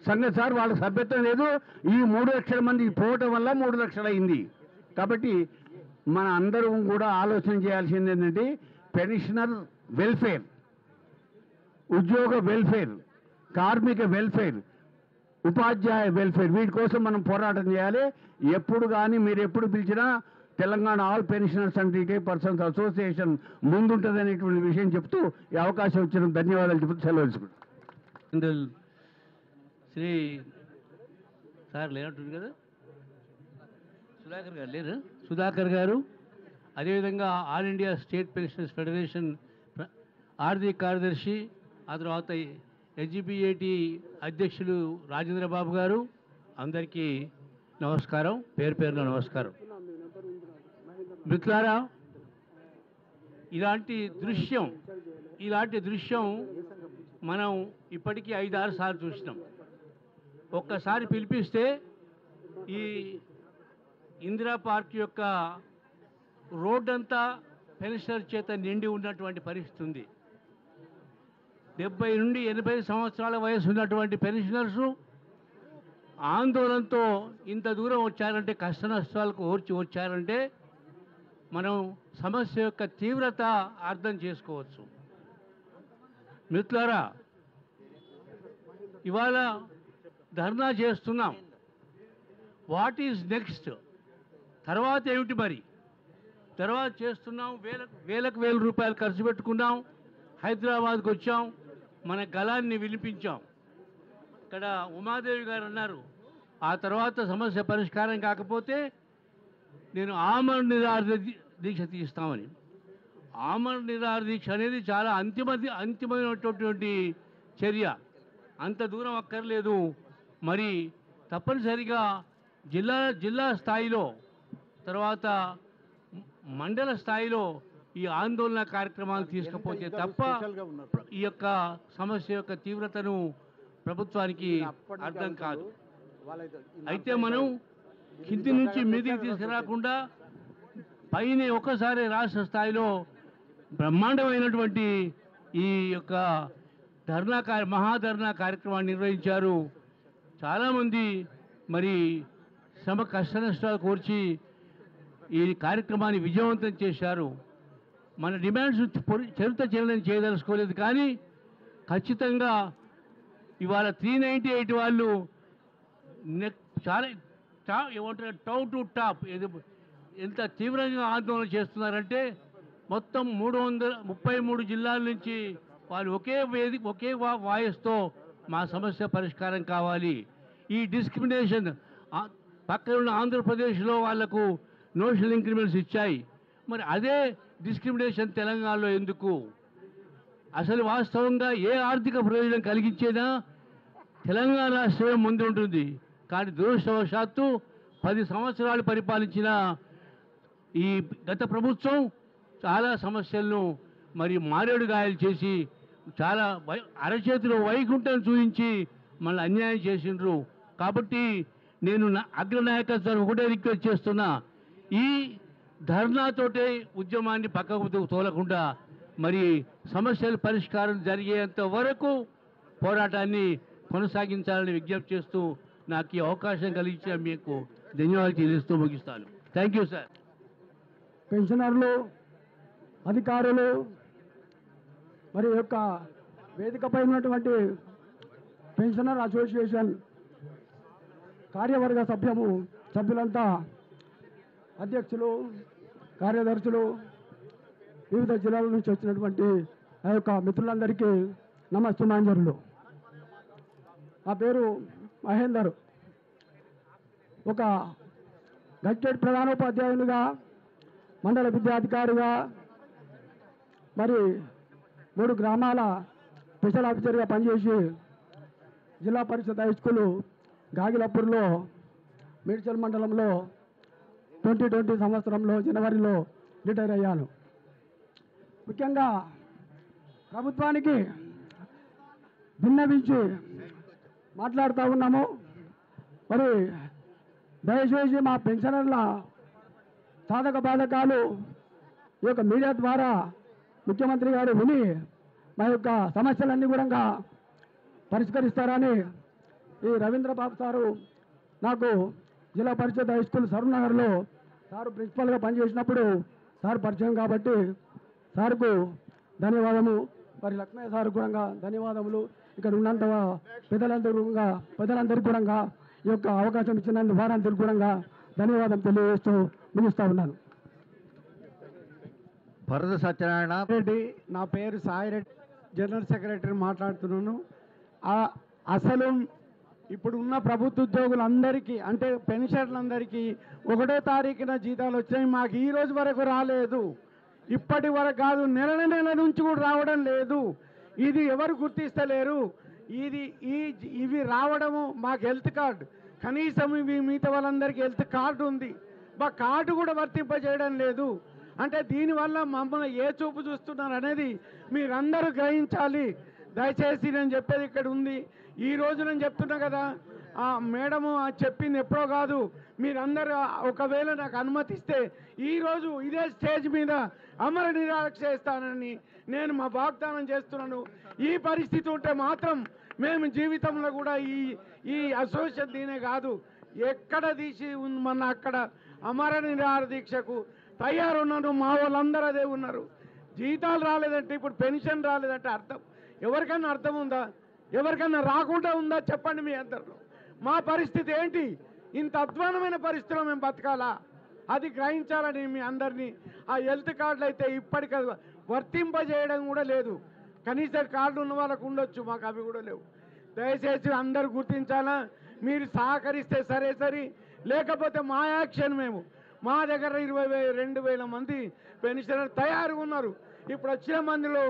సంగతి సార్, వాళ్ళ సభ్యత్వం లేదు. ఈ 3 లక్షల మంది పోవటం వల్ల 3 లక్షలు అయింది. కాబట్టి మన అందరం కూడా ఆలోచన చేయాల్సింది ఏంటంటే పెన్షనర్ వెల్ఫేర్, ఉద్యోగ వెల్ఫేర్, కార్మిక వెల్ఫేర్, ఉపాధ్యాయ వెల్ఫేర్, వీటి కోసం మనం పోరాటం చేయాలి. ఎప్పుడు కానీ మీరు ఎప్పుడు పిలిచినా Telangana all pensioners and retired persons association ముందుంటుంది అనేటువంటి విషయం చెప్తూ ఈ అవకాశం ఇచ్చిన ధన్యవాదాలు చెప్తూ సెలవు తీసుకుంటాం. శ్రీ సార్ లేనట్టుంది కదా, సుధాకర్ గారు లేరు, సుధాకర్ గారు, అదేవిధంగా all India state pensioners federation ఆర్థిక కార్యదర్శి, ఆ తర్వాత ఎస్జిపిఏటి అధ్యక్షులు రాజేంద్ర బాబు గారు, అందరికీ నమస్కారం, పేరు పేరున నమస్కారం. మిత్రులారా, ఇలాంటి దృశ్యం మనం ఇప్పటికీ 5-6 సార్లు చూసినాం. ఒక్కసారి పిలిపిస్తే ఈ ఇందిరా పార్క్ యొక్క రోడ్డంతా పెన్షనర్ చేత నిండి ఉన్నటువంటి పరిస్థితి ఉంది. 70 నుండి 80 సంవత్సరాల వయసు ఉన్నటువంటి పెన్షనర్సు ఆందోళనతో ఇంత దూరం వచ్చారంటే, కష్ట నష్టాలకు ఓర్చి వచ్చారంటే మనం సమస్య యొక్క తీవ్రత అర్థం చేసుకోవచ్చు. మిత్రులారా, ఇవాళ ధర్నా చేస్తున్నాం. What is next? తర్వాత ఏమిటి మరి? తర్వాత చేస్తున్నాం, వేలకు వేల రూపాయలు ఖర్చు పెట్టుకున్నాం, హైదరాబాద్కు వచ్చాం, మన గళాన్ని వినిపించాం. ఇక్కడ ఉమాదేవి గారు అన్నారు, ఆ తర్వాత సమస్య పరిష్కారం కాకపోతే నేను ఆమరణ నిరాహార దీక్ష తీస్తామని. ఆమరణ నిరాహార దీక్ష అనేది చాలా అంతిమైనటువంటి చర్య. అంత దూరం అక్కర్లేదు. మరి తప్పనిసరిగా జిల్లా స్థాయిలో, తర్వాత మండల స్థాయిలో ఈ ఆందోళన కార్యక్రమాలు తీసుకపోతే తప్ప ఈ యొక్క సమస్య యొక్క తీవ్రతను ప్రభుత్వానికి అర్థం కాదు. అయితే మనం కింది నుంచి మీదికి తీసుకురాకుండా పైన ఒక్కసారి రాష్ట్ర స్థాయిలో బ్రహ్మాండమైనటువంటి ఈ యొక్క మహాధర్నా కార్యక్రమాన్ని నిర్వహించారు. చాలామంది మరి కష్ట నష్టాలు కోర్చి ఈ కార్యక్రమాన్ని విజయవంతం చేశారు. మన డిమాండ్స్ చలనం చేయదలుచుకోలేదు, కానీ ఖచ్చితంగా ఇవాళ 398 వాళ్ళు ఏమంటారు, టు టాప్ ఎంత తీవ్రంగా ఆందోళన చేస్తున్నారంటే మొత్తం 333 జిల్లాల నుంచి వాళ్ళు ఒకే వాయిస్తో మా సమస్య పరిష్కారం కావాలి. ఈ డిస్క్రిమినేషన్ పక్కన ఉన్న ఆంధ్రప్రదేశ్లో వాళ్లకు నోషనల్ ఇంక్రిమెంట్స్ ఇచ్చాయి, మరి అదే డిస్క్రిమినేషన్ తెలంగాణలో ఎందుకు? అసలు వాస్తవంగా ఏ ఆర్థిక ప్రయోజనం కలిగించేనా తెలంగాణ రాష్ట్రమే ముందు ఉంటుంది. కానీ దురదృష్టవశాత్తు 10 సంవత్సరాలు పరిపాలించిన ఈ గత ప్రభుత్వం చాలా సమస్యలను మరి మారేడుగాయలు చేసి చాలా అరచేతిలో వైకుంఠం చూపించి మళ్ళీ అన్యాయం చేసిండ్రు. కాబట్టి నేను అగ్రనాయకత్వాన్ని ఒకటే రిక్వెస్ట్ చేస్తున్నా, ఈ ధర్నాతోటే ఉద్యమాన్ని పక్కకు తోలకుండా మరి సమస్యల పరిష్కారం జరిగేంత వరకు పోరాటాన్ని కొనసాగించాలని విజ్ఞప్తి చేస్తూ నాకు ఈ అవకాశం కలిగించిన మీకు ధన్యవాదాలు చెల్లిస్తూ ముగిస్తాను. Thank you sir. పెన్షనర్లు, అధికారులు, మరి యొక్క వేదికపై ఉన్నటువంటి పెన్షనర్ అసోసియేషన్ కార్యవర్గ సభ్యులంతా, అధ్యక్షులు, కార్యదర్శులు, వివిధ జిల్లాల నుంచి వచ్చినటువంటి ఆ యొక్క మిత్రులందరికీ నమస్సుమాంజరులు. నా పేరు మహేందర్. ఒక గెజిటెడ్ ప్రధానోపాధ్యాయునిగా, మండల విద్యాధికారిగా, మరి 3 గ్రామాల స్పెషల్ ఆఫీసర్గా పనిచేసి జిల్లా పరిషత్ హై స్కూలు గాగిలపూర్లో మేడ్చల్ మండలంలో 2020 సంవత్సరంలో జనవరిలో రిటైర్ అయ్యాను. ముఖ్యంగా ప్రభుత్వానికి భిన్నవించి మాట్లాడుతూ ఉన్నాము. మరి దయచేసి మా పెన్షనర్ల సాధక బాధకాలు ఈ యొక్క మీడియా ద్వారా ముఖ్యమంత్రి గారు విని మా యొక్క సమస్యలన్నీ కూడా పరిష్కరిస్తారని ఈ రవీంద్రబాబు సారు నాకు జిల్లా పరిషత్ హై స్కూల్ సరూర్నగర్లో సారు ప్రిన్సిపల్గా పనిచేసినప్పుడు సార్ పరిచయం కాబట్టి సార్కు ధన్యవాదము. మరి లక్ష్మయ్య సార్ కూడా ధన్యవాదములు. ఇక్కడ ఉన్నంత పెద్దలందరికీ కూడా ఈ యొక్క అవకాశం ఇచ్చినందుకు వారందరికీ కూడా ధన్యవాదం తెలియజేస్తూ ముగిస్తూ ఉన్నాను. భరత సత్యనారాయణ రెడ్డి, నా పేరు సాయిరెడ్డి, జనరల్ సెక్రటరీ మాట్లాడుతున్నాను. అసలు ఇప్పుడు ఉన్న ప్రభుత్వ ఉద్యోగులందరికీ, అంటే పెన్షన్లందరికీ 1వ తారీఖున జీతాలు వచ్చాయి. మాకు ఈ రోజు వరకు రాలేదు. ఇప్పటి వరకు కాదు, నెల నుంచి కూడా రావడం లేదు. ఇది ఎవరు గుర్తిస్తలేరు. ఇవి రావడము మాకు హెల్త్ కార్డు, కనీసం ఇవి మిగతా వాళ్ళందరికీ హెల్త్ కార్డు ఉంది, మా కార్డు కూడా వర్తింపజేయడం లేదు. అంటే దీనివల్ల మమ్మల్ని ఏ చూపు చూస్తున్నారు అనేది మీరందరూ గ్రహించాలి. దయచేసి నేను చెప్పేది ఇక్కడ ఉంది. ఈ రోజు నేను చెప్తున్నా కదా, మేడము చెప్పింది ఎప్పుడో కాదు. మీరందరూ ఒకవేళ నాకు అనుమతిస్తే ఈరోజు ఇదే స్టేజ్ మీద అమర నిరాక్ష చేస్తానని నేను మా వాగ్దానం చేస్తున్నాను. ఈ పరిస్థితి ఉంటే మాత్రం మేము జీవితంలో కూడా ఈ అసోసియేషన్ దీనే కాదు, ఎక్కడ తీసి మన అక్కడ అమర నిరాహార దీక్షకు తయారున్నాను. మా వాళ్ళందరూ అదే ఉన్నారు. జీతాలు రాలేదంటే, ఇప్పుడు పెన్షన్ రాలేదంటే అర్థం ఎవరికన్నా అర్థం ఉందా? ఎవరికన్నా రాకుండా ఉందా? చెప్పండి మీ అందరిలో. మా పరిస్థితి ఏంటి? ఇంత అధ్వానమైన పరిస్థితిలో మేము బతకాలా? అది గ్రహించాలని మీ అందరినీ. ఆ హెల్త్ కార్డులు అయితే ఇప్పటికీ వర్తింపజేయడం కూడా లేదు. కనీసం కార్డు ఉన్న వాళ్ళకు ఉండొచ్చు, మాకు అవి కూడా లేవు. దయచేసి అందరూ గుర్తించాలా. మీరు సహకరిస్తే సరే సరి, లేకపోతే మా యాక్షన్ మేము. మా దగ్గర 22,000 మంది పెన్షనర్ తయారుగా ఉన్నారు. ఇప్పుడు వచ్చిన మందిలో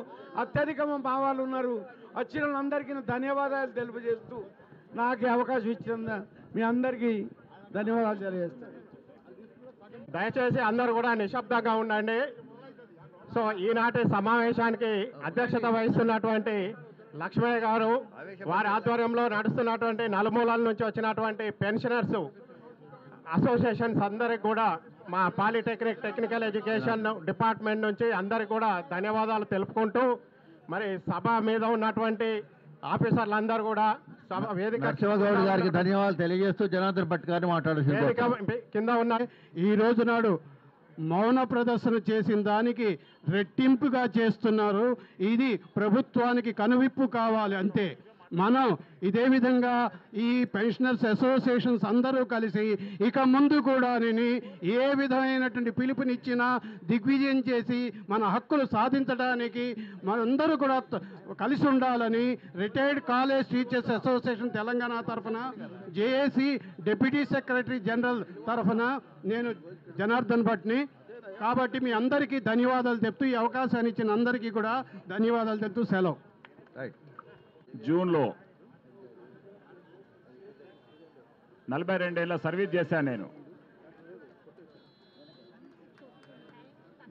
అత్యధిక మా వాళ్ళు ఉన్నారు. వచ్చిన వాళ్ళందరికీ ధన్యవాదాలు తెలియజేస్తూ నాకు అవకాశం ఇచ్చిన మీ అందరికీ ధన్యవాదాలు తెలియజేస్తాను. దయచేసి అందరూ కూడా నిశ్శబ్దంగా ఉండండి. సో ఈనాటి సమావేశానికి అధ్యక్షత వహిస్తున్నటువంటి లక్ష్మయ్య గారు, వారి ఆధ్వర్యంలో నడుస్తున్నటువంటి నలుమూలల నుంచి వచ్చినటువంటి పెన్షనర్స్ అసోసియేషన్స్ అందరికి కూడా మా పాలిటెక్నిక్ టెక్నికల్ ఎడ్యుకేషన్ డిపార్ట్మెంట్ నుంచి అందరికి కూడా ధన్యవాదాలు తెలుపుకుంటూ, మరి సభ మీద ఉన్నటువంటి ఆఫీసర్లందరూ కూడా సభ వేదిక నరసింహగౌడ్ గారికి ధన్యవాదాలు తెలియజేస్తూ జనార్దన్ భట్ గారిని మాట్లాడుతున్నారు. వేదిక కింద ఉన్న ఈ రోజు నాడు మౌన ప్రదర్శన చేసిన దానికి రెట్టింపుగా చేస్తున్నారు. ఇది ప్రభుత్వానికి కనువిప్పు కావాలి అంతే. మనం ఇదే విధంగా ఈ పెన్షనర్స్ అసోసియేషన్స్ అందరూ కలిసి ఇక ముందు కూడా ఏ విధమైనటువంటి పిలుపునిచ్చినా దిగ్విజయం చేసి మన హక్కులు సాధించడానికి మనందరూ కూడా కలిసి ఉండాలని retired college teachers association Telangana తరఫున, జేఏసీ డిప్యూటీ సెక్రటరీ జనరల్ తరఫున నేను జనార్దన్ భట్ని. కాబట్టి మీ అందరికీ ధన్యవాదాలు చెప్తూ, ఈ అవకాశాన్ని ఇచ్చిన అందరికీ కూడా ధన్యవాదాలు చెప్తూ సెలవు. జూన్లో 42 ఏళ్ళ సర్వీస్ చేశాను నేను.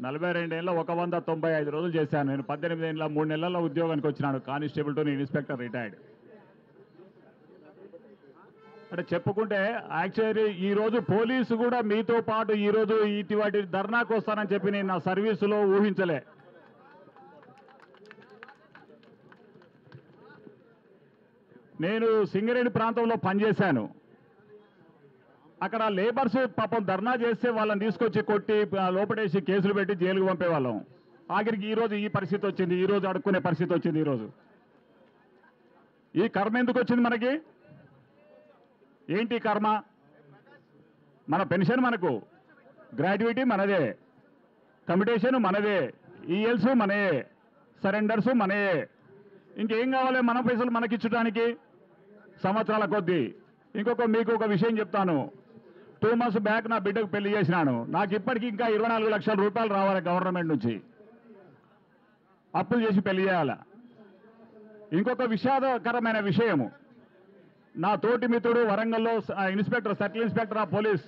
42 ఏళ్ళ 195 రోజులు చేశాను నేను. 18 ఏళ్ళ 3 నెలల్లో ఉద్యోగానికి వచ్చినాను. Constable to inspector retired. అంటే చెప్పుకుంటే యాక్చువల్లీ ఈరోజు పోలీసు కూడా మీతో పాటు ఈరోజు ఇటువంటి ధర్నాకు వస్తానని చెప్పి నేను నా సర్వీసులో ఊహించలే. నేను సింగరేణి ప్రాంతంలో పనిచేశాను. అక్కడ లేబర్స్ పాపం ధర్నా చేస్తే వాళ్ళని తీసుకొచ్చి కొట్టి లోపడేసి కేసులు పెట్టి జైలుకు పంపేవాళ్ళం. ఆఖరికి ఈరోజు ఈ పరిస్థితి వచ్చింది. ఈరోజు అడుక్కునే పరిస్థితి వచ్చింది. ఈరోజు ఈ కర్మ ఎందుకు వచ్చింది మనకి? ఏంటి కర్మ? మన పెన్షన్ మనకు, గ్రాడ్యుయేటీ మనదే, కమిటేషన్ మనదే, ఈఎల్స్ మనయే, సరెండర్స్ మనయే. ఇంకేం కావాలి మన పైసలు మనకిచ్చడానికి? సంవత్సరాల కొద్దీ. మీకు ఒక విషయం చెప్తాను. 2 months బ్యాక్ నా బిడ్డకు పెళ్లి చేసినాను. నాకు ఇప్పటికీ ఇంకా 24 లక్షల రూపాయలు రావాలి గవర్నమెంట్ నుంచి. అప్పులు చేసి పెళ్లి చేయాల. ఇంకొక విషాదకరమైన విషయము, నా తోటి మిత్రుడు వరంగల్లో inspector, circle inspector of police,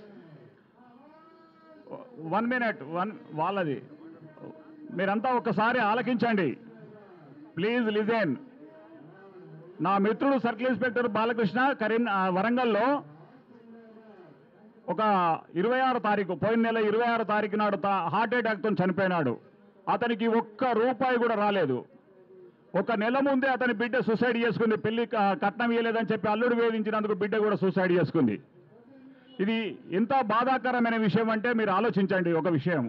1 minute వాళ్ళది. మీరంతా ఒక్కసారి ఆలకించండి, ప్లీజ్ లిజన్. నా మిత్రుడు సర్కిల్ ఇన్స్పెక్టర్ బాలకృష్ణ వరంగల్లో ఒక 26వ తారీఖు, పోయిన నెల 26వ తారీఖు నాడు హార్ట్ అటాక్తో చనిపోయినాడు. అతనికి ఒక్క రూపాయి కూడా రాలేదు. ఒక నెల ముందే అతని బిడ్డ సూసైడ్ చేసుకుంది. పెళ్లి కట్నం ఇవ్వలేదని చెప్పి అల్లుడు వేధించినందుకు బిడ్డ కూడా సూసైడ్ చేసుకుంది. ఇది ఎంత బాధాకరమైన విషయం అంటే మీరు ఆలోచించండి. ఒక విషయం,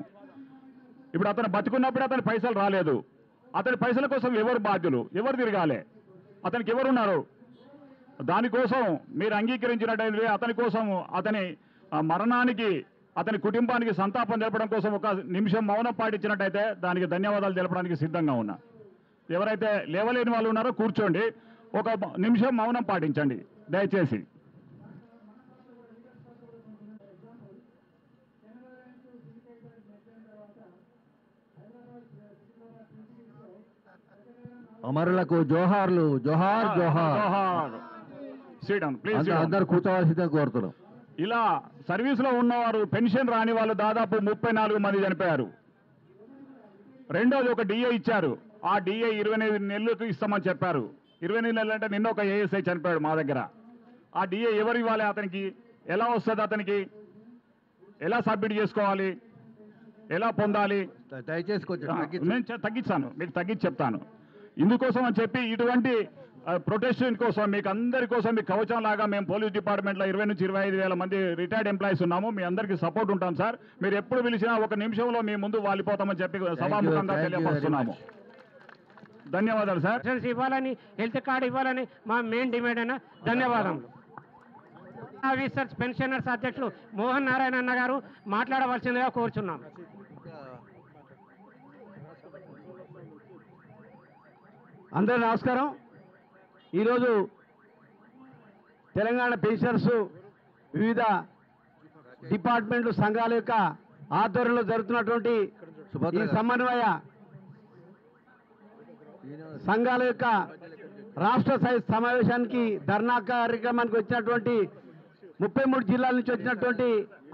ఇప్పుడు అతను బతుకున్నప్పుడు అతని పైసలు రాలేదు. అతని పైసల కోసం ఎవరు బాధ్యులు? ఎవరు తిరగాలి? అతనికి ఎవరున్నారు? దానికోసం మీరు అంగీకరించినట్టయితే అతని కోసం, అతని మరణానికి, అతని కుటుంబానికి సంతాపం తెలపడం కోసం ఒక నిమిషం మౌనం పాటించినట్టయితే దానికి ధన్యవాదాలు తెలపడానికి సిద్ధంగా ఉన్నా. ఎవరైతే లేవలేని వాళ్ళు ఉన్నారో కూర్చోండి, ఒక నిమిషం మౌనం పాటించండి దయచేసి. అమరులకు జోహార్లు. జోహార్ జోహార్. అందరు కూర్చోవాల్సిందే కోరుతున్నాం. ఇలా సర్వీసులో ఉన్నవారు, పెన్షన్ రాని వాళ్ళు దాదాపు 34 మంది చనిపోయారు. రెండోది ఒక డిఏ ఇచ్చారు. ఆ డిఏ 28 నెలలకు ఇస్తామని చెప్పారు. 28 నెలలు అంటే నిన్న ఒక ఏఎస్ఐ చనిపోయాడు మా దగ్గర. ఆ డిఏ ఎవరు ఇవ్వాలి అతనికి, ఎలా వస్తుంది అతనికి, ఎలా సబ్మిట్ చేసుకోవాలి, ఎలా పొందాలి? దయచేసి కొంచెం నేను తగ్గించాను, మీకు తగ్గించి చెప్తాను. ఇందుకోసం అని చెప్పి ఇటువంటి ప్రొటెక్షన్ కోసం మీకు అందరి కోసం మీకు కవచం లాగా మేము పోలీస్ డిపార్ట్మెంట్లో 20 నుంచి 25,000 మంది రిటైర్డ్ ఎంప్లాయీస్ ఉన్నాము. మీ అందరికీ సపోర్ట్ ఉంటాం సార్. మీరు ఎప్పుడు పిలిచినా ఒక నిమిషంలో మీ ముందు వాలిపోతామని చెప్పి సభాముఖంగా తెలియపరుస్తున్నాము. ధన్యవాదాలు సార్. ఇవ్వాలని, హెల్త్ కార్డు ఇవ్వాలని మా మెయిన్ డిమాండ్ అయినా ధన్యవాదములు. రీసెర్చ్ పెన్షనర్స్ అధ్యక్షులు మోహన్ నారాయణ అన్న గారు మాట్లాడవలసిందిగా కోరుచున్నాం. అందరూ నమస్కారం. ఈరోజు తెలంగాణ పెన్షనర్స్ వివిధ డిపార్ట్మెంట్లు సంఘాల యొక్క ఆధ్వర్యంలో జరుగుతున్నటువంటి ఈ సమన్వయ సంఘాల యొక్క రాష్ట్ర స్థాయి సమావేశానికి ధర్నా కార్యక్రమానికి వచ్చినటువంటి 33 జిల్లాల నుంచి వచ్చినటువంటి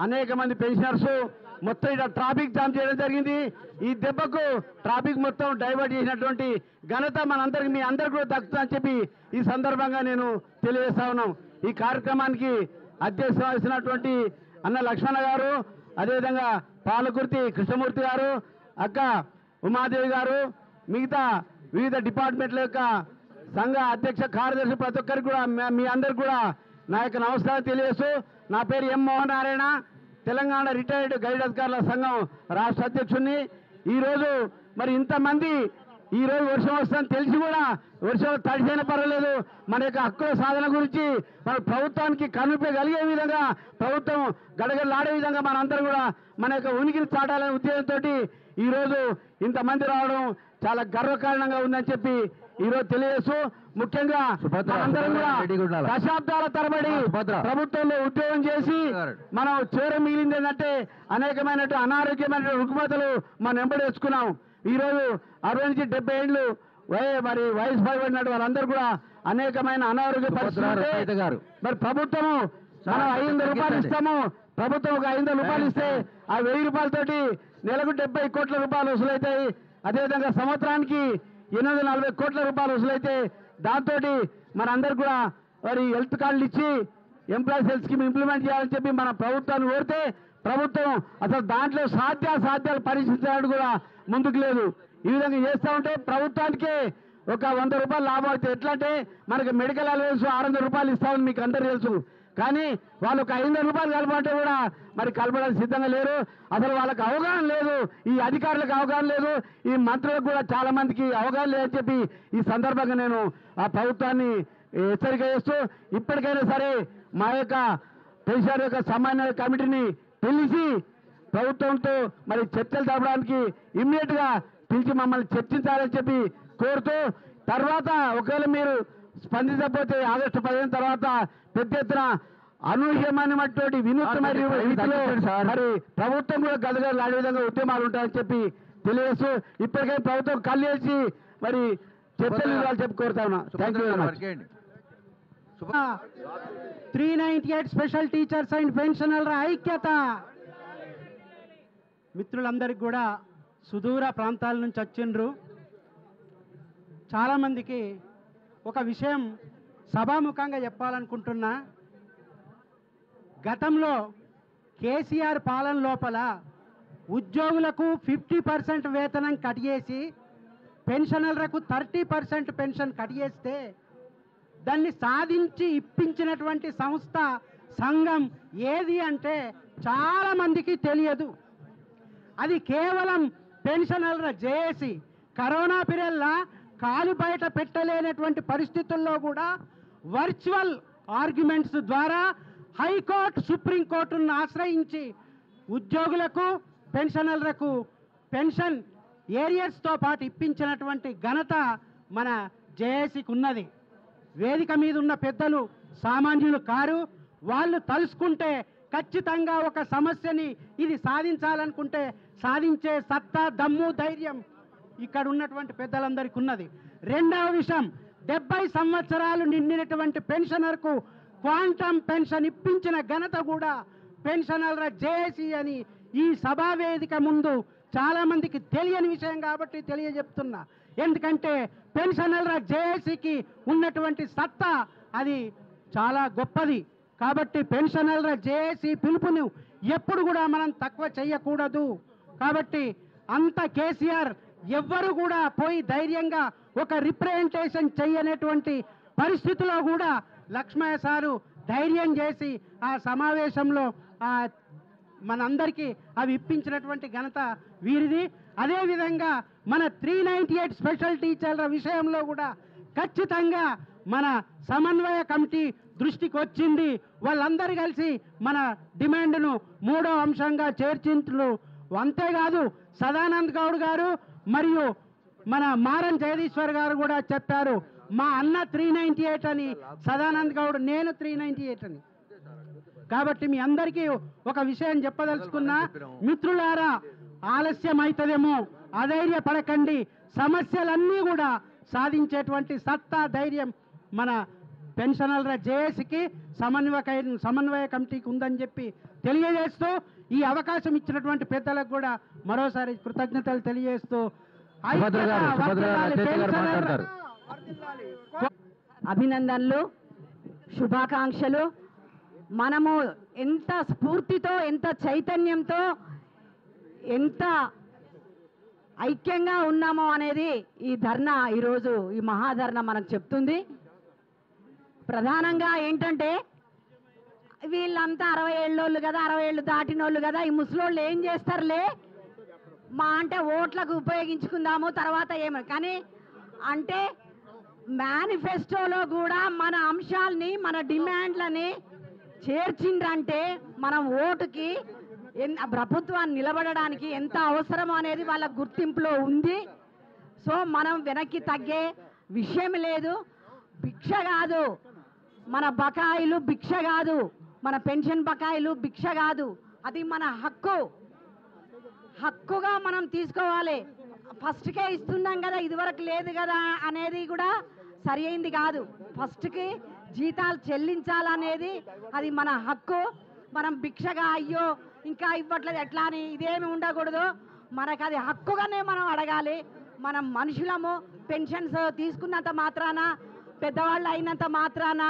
అనేక మంది పెన్షనర్స్ మొత్తం ఇక్కడ ట్రాఫిక్ జామ్ చేయడం జరిగింది. ఈ దెబ్బకు ట్రాఫిక్ మొత్తం డైవర్ట్ చేసినటువంటి ఘనత మనందరికి, మీ అందరికీ కూడా దక్కుతుందని చెప్పి ఈ సందర్భంగా నేను తెలియజేస్తా ఉన్నాం. ఈ కార్యక్రమానికి అధ్యక్షత వహిస్తున్నటువంటి అన్న లక్ష్మణ గారు, అదేవిధంగా పాలకుర్తి కృష్ణమూర్తి గారు, అక్క ఉమాదేవి గారు, మిగతా వివిధ డిపార్ట్మెంట్ల యొక్క సంఘ అధ్యక్ష కార్యదర్శి ప్రతి ఒక్కరికి కూడా మీ అందరికి కూడా నా యొక్క నమస్కారం తెలియజేస్తూ, నా పేరు ఎం మోహన్ నారాయణ, తెలంగాణ రిటైర్డ్ గైడ్ అధికారుల సంఘం రాష్ట్ర అధ్యక్షుడిని. ఈరోజు మరి ఇంతమంది ఈరోజు వర్షం వస్తుందని తెలిసి కూడా వర్షం తడిసైనా పర్వాలేదు, మన యొక్క హక్కుల సాధన గురించి మన ప్రభుత్వానికి కనుపగలిగే విధంగా, ప్రభుత్వం గడగడలాడే విధంగా మనందరూ కూడా మన యొక్క ఉనికిని చాటాలనే ఉద్దేశంతో ఈరోజు ఇంతమంది రావడం చాలా గర్వకారణంగా ఉందని చెప్పి ఈరోజు తెలియజేస్తూ, ముఖ్యంగా అందరం కూడా దశాబ్దాల తరబడి ప్రభుత్వంలో ఉద్యోగం చేసి మనం చివర మిగిలింది ఏంటంటే అనేకమైన అనారోగ్యమైన రుగ్మతలు మనం వెంబడేసుకున్నాం. ఈరోజు 60 నుంచి 70 ఏళ్ళు మరి వయసు పడిబడినట్టు వాళ్ళందరూ కూడా అనేకమైన అనారోగ్య పరిస్థితులు. మరి ప్రభుత్వము మనం 500 రూపాయలు ఇస్తాము, ప్రభుత్వం ఒక 500 రూపాయలు ఇస్తే ఆ 1000 రూపాయలతోటి నెలకు 70 కోట్ల రూపాయలు వసూలవుతాయి. అదేవిధంగా సంవత్సరానికి 840 కోట్ల రూపాయలు వసూలైతే దాంతో మనందరూ కూడా మరి హెల్త్ కార్డులు ఇచ్చి ఎంప్లాయీస్ హెల్త్ స్కీమ్ ఇంప్లిమెంట్ చేయాలని చెప్పి మన ప్రభుత్వాన్ని కోరితే ప్రభుత్వం అసలు దాంట్లో సాధ్యాలు పరీక్షించడానికి కూడా ముందుకు లేదు. ఈ విధంగా చేస్తూ ఉంటే ప్రభుత్వానికే ఒక 100 రూపాయలు లాభం అయితే ఎట్లా అంటే, మనకి మెడికల్ అలవెన్స్ 600 రూపాయలు ఇస్తామని మీకు అందరూ తెలుసు, కానీ వాళ్ళు ఒక 500 రూపాయలు కలపంటే కూడా మరి కలపడానికి సిద్ధంగా లేరు. అసలు వాళ్ళకి అవగాహన లేదు, ఈ అధికారులకు అవగాహన లేదు, ఈ మంత్రులకు కూడా చాలా మందికి అవగాహన లేదని చెప్పి ఈ సందర్భంగా నేను ఆ ప్రభుత్వాన్ని హెచ్చరిక చేస్తూ, ఇప్పటికైనా సరే మా యొక్క పెన్షన్ యొక్క సమన్వయ కమిటీని పిలిచి ప్రభుత్వంతో మరి చర్చలు జరపడానికి ఇమ్మీడియట్ గా పిలిచి మమ్మల్ని చర్చించాలని చెప్పి కోరుతూ, తర్వాత ఒకవేళ మీరు స్పందించకపోతే ఆగస్టు 15 తర్వాత పెద్ద ఎత్తున అనూహ్యమైనటువంటి వినూత్నమైన రీతిలో మరి ప్రభుత్వం కూడా గదగదలాడే విధంగా ఉద్యమాలు ఉంటాయని చెప్పి తెలియజేస్తూ, ఇప్పటికే ప్రభుత్వం కళ్ళేసి మరి చర్చలు చెప్పి కోరుతా ఉన్నా. Thank you very much. 398 special teachers and పెన్షనర్ల ఐక్యత. మిత్రులందరికీ కూడా సుదూర ప్రాంతాల నుంచి వచ్చిండ్రు. చాలామందికి ఒక విషయం సభాముఖంగా చెప్పాలనుకుంటున్నా. గతంలో కేసీఆర్ పాలన లోపల ఉద్యోగులకు 50% వేతనం కట్ చేసి పెన్షనర్లకు 30% పెన్షన్ కట్ చేస్తే దాన్ని సాధించి ఇప్పించినటువంటి సంస్థ సంఘం ఏది అంటే చాలామందికి తెలియదు. అది కేవలం పెన్షనర్ల జేఏసీ. కరోనా పీరియడ్లో కాలు బయట పెట్టలేనటువంటి పరిస్థితుల్లో కూడా వర్చువల్ ఆర్గ్యుమెంట్స్ ద్వారా హైకోర్టు సుప్రీంకోర్టును ఆశ్రయించి ఉద్యోగులకు పెన్షనర్లకు పెన్షన్ ఏరియర్స్తో పాటు ఇప్పించినటువంటి ఘనత మన జేఏసీకి ఉన్నది. వేదిక మీద ఉన్న పెద్దలు సామాన్యులు కారు. వాళ్ళు తలుసుకుంటే ఖచ్చితంగా ఒక సమస్యని ఇది సాధించాలనుకుంటే సాధించే సత్తా, దమ్ము, ధైర్యం ఇక్కడ ఉన్నటువంటి పెద్దలందరికీ ఉన్నది. రెండవ విషయం, 70 సంవత్సరాలు నిండినటువంటి పెన్షనర్కు క్వాంటమ్ పెన్షన్ ఇప్పించిన ఘనత కూడా పెన్షనర్ల జేఏసీ అని ఈ సభా వేదిక ముందు చాలా మందికి తెలియని విషయం కాబట్టి తెలియజెప్తున్నా. ఎందుకంటే పెన్షనర్ల జేఏసీకి ఉన్నటువంటి సత్తా అది చాలా గొప్పది. కాబట్టి పెన్షనర్ల జేఏసీ పిలుపును ఎప్పుడు కూడా మనం తక్కువ చేయకూడదు. కాబట్టి అంత కేసీఆర్ ఎవ్వరు కూడా పోయి ధైర్యంగా ఒక రిప్రజెంటేషన్ చేయనటువంటి పరిస్థితిలో కూడా లక్ష్మయ్య సారు ధైర్యం చేసి ఆ సమావేశంలో మనందరికీ అవి ఇప్పించినటువంటి ఘనత వీరిది. అదేవిధంగా మన 398 స్పెషల్ టీచర్ల విషయంలో కూడా ఖచ్చితంగా మన సమన్వయ కమిటీ దృష్టికి వచ్చింది. వాళ్ళందరూ కలిసి మన డిమాండ్ను 3వ అంశంగా చేర్చింట్లు. అంతేకాదు సదానంద్ గౌడ్ గారు మరియు మన మారం జగదీశ్వర్ గారు కూడా చెప్పారు, మా అన్న 398 అని, సదానంద్ గౌడ్ నేను 398 అని. కాబట్టి మీ అందరికీ ఒక విషయం చెప్పదలుచుకున్నా, మిత్రులారా, ఆలస్యం అవుతుందేమో, అధైర్యపడకండి. సమస్యలన్నీ కూడా సాధించేటువంటి సత్తా, ధైర్యం మన పెన్షనర్ల జేఏసీకి సమన్వయ కమిటీకి ఉందని చెప్పి తెలియజేస్తూ, ఈ అవకాశం ఇచ్చినటువంటి పెద్దలకు కూడా మరోసారి కృతజ్ఞతలు తెలియజేస్తూ అభినందనలు, శుభాకాంక్షలు. మనము ఎంత స్ఫూర్తితో, ఎంత చైతన్యంతో, ఎంత ఐక్యంగా ఉన్నామో అనేది ఈ ధర్నా, ఈరోజు ఈ మహాధర్నా మనకు చెప్తుంది. ప్రధానంగా ఏంటంటే, వీళ్ళంతా 60 ఏళ్ళోళ్ళు కదా, 60 ఏళ్ళు దాటినోళ్ళు కదా, ఈ ముసలోళ్ళు ఏం చేస్తారులే, మా అంటే ఓట్లకు ఉపయోగించుకుందాము తర్వాత ఏమో. కానీ అంటే మేనిఫెస్టోలో కూడా మన అంశాలని, మన డిమాండ్లని చేర్చిండ్రంటే మనం ఓటుకి ప్రభుత్వాన్ని నిలబడడానికి ఎంత అవసరమో అనేది వాళ్ళ గుర్తింపులో ఉంది. సో మనం వెనక్కి తగ్గే విషయం లేదు. భిక్ష కాదు, మన బకాయిలు భిక్ష కాదు, మన పెన్షన్ బకాయిలు భిక్ష కాదు, అది మన హక్కుగా మనం తీసుకోవాలి. ఫస్ట్కే ఇస్తున్నాం కదా, ఇదివరకు లేదు కదా అనేది కూడా సరి అయింది కాదు. ఫస్ట్కి జీతాలు చెల్లించాలనేది అది మన హక్కు. మనం భిక్షగా అయ్యో ఇంకా ఇవ్వట్లేదు ఎట్లా అని ఇదేమి ఉండకూడదు. మనకు అది హక్కుగానే మనం అడగాలి. మనం మనుషులము. పెన్షన్స్ తీసుకున్నంత మాత్రాన, పెద్దవాళ్ళు అయినంత మాత్రాన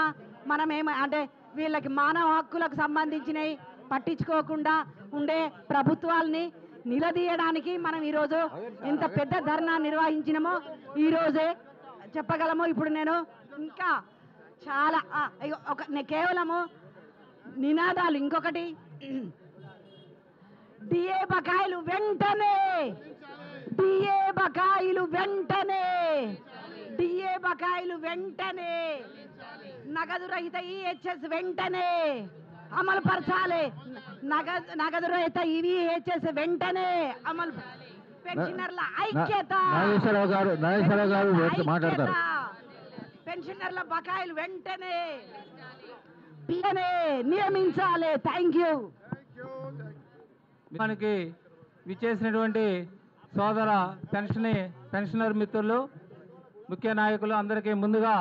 మనం అంటే వీళ్ళకి మానవ హక్కులకు సంబంధించినవి పట్టించుకోకుండా ఉండే ప్రభుత్వాల్ని నిలదీయడానికి మనం ఈరోజు ఎంత పెద్ద ధర్నా నిర్వహించినామో ఈరోజే చెప్పగలము. ఇప్పుడు నేను ఇంకా చాలా కేవలము నినాదాలు, ఇంకొకటి డిఏ బకాయిలు వెంటనే, డిఏ బకాయిలు వెంటనే, డిఏ బకాయిలు వెంటనే, నగదు రహిత ఈహెచ్ఎస్ వెంటనే అమలు పరచాలి. నగదు రహిత ఈహెచ్ఎస్ వెంటనే అమలు. పెన్షనర్ల ఐక్యత, నాగేశ్వరరావు గారు మాట్లాడతారు. పెన్షనర్ల బకాయిలు వెంటనే నియమించాలి. Thank you. మనకి విచ్చేసినటువంటి సోదర పెన్షనర్ మిత్రులు, ముఖ్య నాయకులు అందరికీ ముందుగా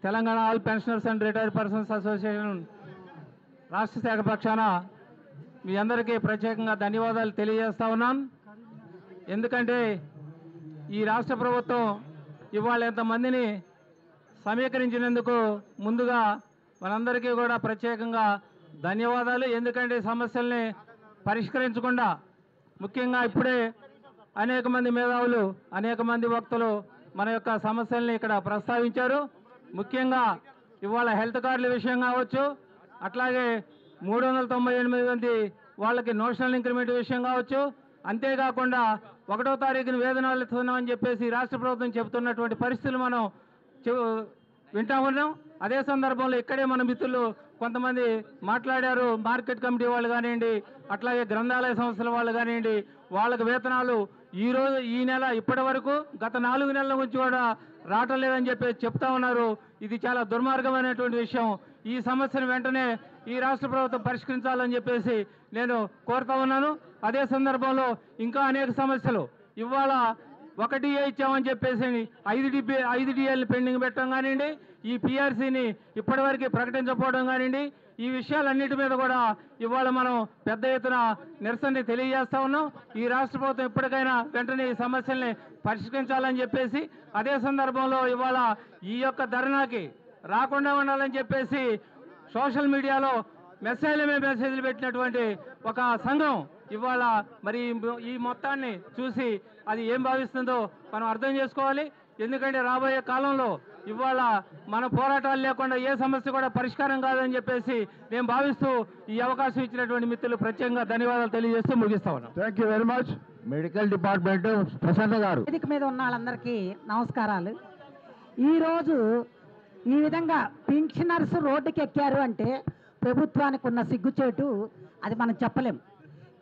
Telangana all pensioners and retired persons association రాష్ట్ర శాఖ పక్షాన మీ అందరికీ ప్రత్యేకంగా ధన్యవాదాలు తెలియజేస్తా ఉన్నాం. ఎందుకంటే ఈ రాష్ట్ర ప్రభుత్వం ఇవాళ ఎంతమందిని సమీకరించినందుకు ముందుగా మనందరికీ కూడా ప్రత్యేకంగా ధన్యవాదాలు. ఎందుకంటే సమస్యల్ని పరిష్కరించకుండా, ముఖ్యంగా ఇప్పుడే అనేక మంది మేధావులు, అనేక మంది వక్తలు మన యొక్క సమస్యల్ని ఇక్కడ ప్రస్తావించారు. ముఖ్యంగా ఇవాళ హెల్త్ కార్డుల విషయం కావచ్చు, అట్లాగే 398 మంది వాళ్ళకి నోషనల్ ఇంక్రిమెంట్ విషయం కావచ్చు, అంతేకాకుండా 1వ తారీఖున వేతనాలు ఇస్తున్నామని చెప్పేసి రాష్ట్ర ప్రభుత్వం చెబుతున్నటువంటి పరిస్థితులు మనం వింటా ఉన్నాం. అదే సందర్భంలో ఇక్కడే మన మిత్రులు కొంతమంది మాట్లాడారు. మార్కెట్ కమిటీ వాళ్ళు కానివ్వండి, అట్లాగే గ్రంథాలయ సంస్థల వాళ్ళు కానివ్వండి, వాళ్ళకి వేతనాలు ఈ నెల ఇప్పటి వరకు గత 4 నెలల నుంచి కూడా రావటం లేదని చెప్పి చెప్తా ఉన్నారు. ఇది చాలా దుర్మార్గమైనటువంటి విషయం. ఈ సమస్యను వెంటనే ఈ రాష్ట్ర ప్రభుత్వం పరిష్కరించాలని చెప్పేసి నేను కోరుతా ఉన్నాను. అదే సందర్భంలో ఇంకా అనేక సమస్యలు, ఇవాళ 1 DA ఇచ్చామని చెప్పేసి 5 DAలు పెండింగ్ పెట్టడం కానివ్వండి, ఈ PRCని ఇప్పటివరకు ప్రకటించకపోవడం కానివ్వండి, ఈ విషయాలన్నిటి మీద కూడా ఇవాళ మనం పెద్ద ఎత్తున నిరసన తెలియజేస్తా ఉన్నాం. ఈ రాష్ట్ర ప్రభుత్వం ఇప్పటికైనా వెంటనే ఈ సమస్యల్ని పరిష్కరించాలని చెప్పేసి, అదే సందర్భంలో ఇవాళ ఈ యొక్క ధర్నాకి రాకుండా ఉండాలని చెప్పేసి సోషల్ మీడియాలో మెసేజ్లు పెట్టినటువంటి ఒక సంఘం ఇవాళ మరి ఈ మొత్తాన్ని చూసి అది ఏం భావిస్తుందో మనం అర్థం చేసుకోవాలి. ఎందుకంటే రాబోయే కాలంలో ఇవాళ మన పోరాటాలు లేకుండా ఏ సమస్య కూడా పరిష్కారం కాదని చెప్పేసి నేను భావిస్తూ ఈ అవకాశం ఇచ్చినటువంటి మిత్రులు ప్రత్యేకంగా ధన్యవాదాలు తెలియజేస్తూ ముగిస్తా ఉన్నాం. Thank you very much. Medical department Prasanna గారు. వేదిక మీద ఉన్న వాళ్ళందరికీ నమస్కారాలు. ఈరోజు ఈ విధంగా పెన్షనర్స్ రోడ్డుకి ఎక్కారు అంటే ప్రభుత్వానికి ఉన్న సిగ్గుచేటు అది మనం చెప్పలేం.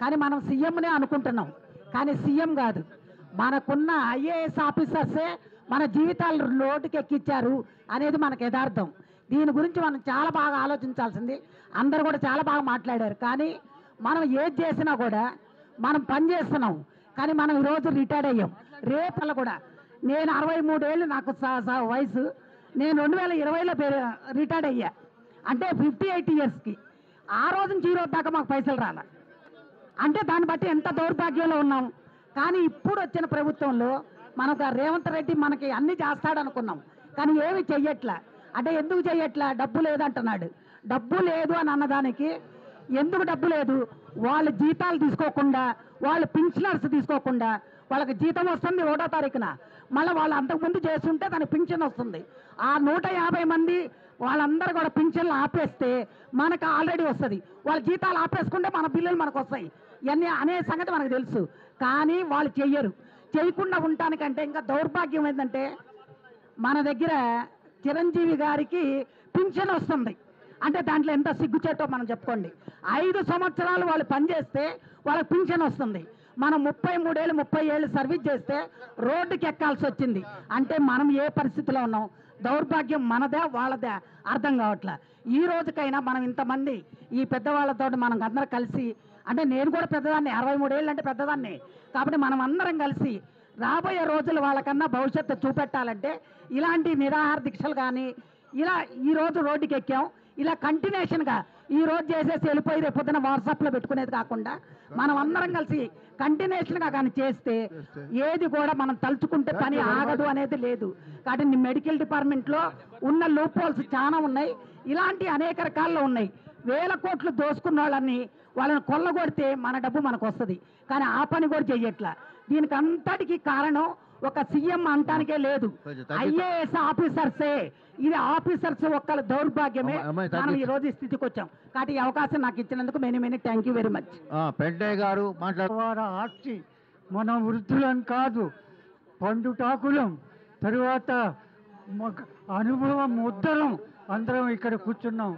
కానీ మనం సీఎంనే అనుకుంటున్నాం, కానీ సీఎం కాదు. మనకున్న ఐఏఎస్ ఆఫీసర్సే మన జీవితాలు రోడ్డుకి ఎక్కించారు అనేది మనకు యథార్థం. దీని గురించి మనం చాలా బాగా ఆలోచించాల్సింది. అందరూ కూడా చాలా బాగా మాట్లాడారు. కానీ మనం ఏది చేసినా కూడా మనం పని చేస్తున్నాం, కానీ మనం ఈరోజు రిటైర్డ్ అయ్యాం. రేపల్ల కూడా నేను 63 ఏళ్ళు నాకు వయసు. నేను 2020లో రిటైర్డ్ అయ్యా, అంటే 58 ఇయర్స్కి. ఆ రోజు నుంచి ఈ రోజు దాకా మాకు పైసలు రాల. అంటే దాన్ని బట్టి ఎంత దౌర్భాగ్యంలో ఉన్నాం. కానీ ఇప్పుడు వచ్చిన ప్రభుత్వంలో మనకు రేవంత్ రెడ్డి మనకి అన్ని చేస్తాడనుకున్నాం, కానీ ఏమి చెయ్యట్లా. అంటే ఎందుకు చెయ్యట్లా? డబ్బు లేదంటున్నాడు. డబ్బు లేదు అని అన్నదానికి ఎందుకు డబ్బు లేదు? వాళ్ళ జీతాలు తీసుకోకుండా, వాళ్ళు పింఛనర్స్ తీసుకోకుండా, వాళ్ళకి జీతం వస్తుంది 1వ తారీఖున. మళ్ళీ వాళ్ళు అంతకుముందు చేస్తుంటే దానికి పింఛన్ వస్తుంది. ఆ 150 మంది వాళ్ళందరూ కూడా పింఛన్లు ఆపేస్తే మనకు ఆల్రెడీ వస్తుంది. వాళ్ళ జీతాలు ఆపేసుకుంటే మన బిల్లులు మనకు వస్తాయి. ఇవన్నీ అనే సంగతి మనకు తెలుసు. కానీ వాళ్ళు చెయ్యరు. చేయకుండా ఉండటానికంటే ఇంకా దౌర్భాగ్యం ఏంటంటే మన దగ్గర చిరంజీవి గారికి పింఛన్ వస్తుంది. అంటే దాంట్లో ఎంత సిగ్గుచేటో మనం చెప్పుకోండి. 5 సంవత్సరాలు వాళ్ళు పనిచేస్తే వాళ్ళకి పింఛన్ వస్తుంది. మనం 33 ఏళ్ళు 30 ఏళ్ళు సర్వీస్ చేస్తే రోడ్డుకి ఎక్కాల్సి వచ్చింది. అంటే మనం ఏ పరిస్థితిలో ఉన్నాం? దౌర్భాగ్యం మనదే వాళ్ళదే అర్థం కావట్లే. ఈ రోజుకైనా మనం ఇంతమంది ఈ పెద్దవాళ్ళతో మనం అందరం కలిసి, అంటే నేను కూడా పెద్దదాన్ని, 63 ఏళ్ళు అంటే పెద్దదాన్ని. కాబట్టి మనం అందరం కలిసి రాబోయే రోజులు వాళ్ళకన్నా భవిష్యత్తు చూపెట్టాలంటే ఇలాంటి నిరాహార దీక్షలు కానీ ఇలా ఈరోజు రోడ్డుకి ఎక్కాం, ఇలా కంటిన్యూషన్గా ఈ రోజు చేసేసి వెళ్ళిపోయి రేపు పొద్దున వాట్సాప్లో పెట్టుకునేది కాకుండా మనం అందరం కలిసి కంటిన్యూషన్గా కానీ చేస్తే ఏది కూడా మనం తలుచుకుంటే పని ఆగదు అనేది లేదు. కాబట్టి మెడికల్ డిపార్ట్మెంట్లో ఉన్న లూప్ హోల్స్ చాలా ఉన్నాయి. ఇలాంటి అనేక రకాల్లో ఉన్నాయి. 1000 కోట్లు దోసుకున్న వాళ్ళని కొల్లగొడితే మన డబ్బు మనకు వస్తుంది. కానీ ఆ పని కూడా చెయ్యట్లా. దీనికి అంతటికి కారణం ఒక సీఎం అంటానికే లేదు, ఐఏఎస్ ఆఫీసర్సే. ఇది ఆఫీసర్స్ ఒక్కళ్ళ దౌర్భాగ్యమే మనం ఈ రోజు స్థితికి వచ్చాం. కాబట్టి ఈ అవకాశం నాకు ఇచ్చినందుకు many thank you very much. Pentayya గారు మాట్లాడు. ఆర్చి మనం వృద్ధులం కాదు, పండుటాకులం. తరువాత అనుభవం ఉద్దరం అందరం ఇక్కడ కూర్చున్నాం.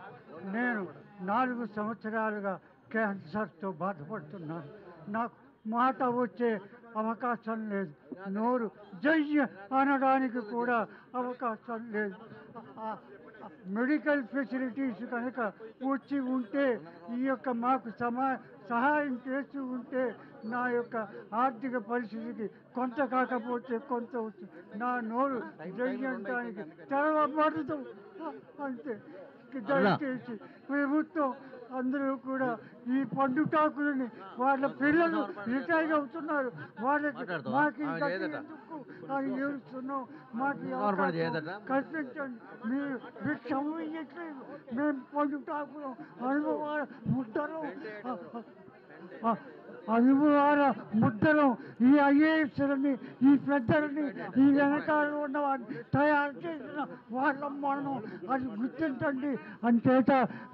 నేను 4 సంవత్సరాలుగా క్యాన్సర్తో బాధపడుతున్నాను. నాకు మాట వచ్చే అవకాశం లేదు, నోరు జయ్య అనడానికి కూడా అవకాశం లేదు. మెడికల్ ఫెసిలిటీస్ కనుక వచ్చి ఉంటే ఈ యొక్క మాకు సహాయం చేస్తూ ఉంటే నా యొక్క ఆర్థిక పరిస్థితికి కొంత కాకపోతే కొంత నా నోరు జయ్యడానికి తెరవబడదు అంతే. దయచేసి ప్రభుత్వం అందరూ కూడా ఈ పండుటాకులని వాళ్ళ పిల్లలు రిటైర్ అవుతున్నారు, వాళ్ళకి మాకు ఎందుకు అని ఏడుస్తున్నాం. మాకు కల్పించండి. మీరు భిక్షం ఇయ్యట్లేదు. మేము పండుటాకులు అనుభవాల ముద్దరం ఈ ఐఏఎస్లని, ఈ పెద్దలని, ఈ వెనకాల ఉన్న వారిని తయారు చేసిన వాళ్ళ మనం అది గుర్తించండి. అంచేత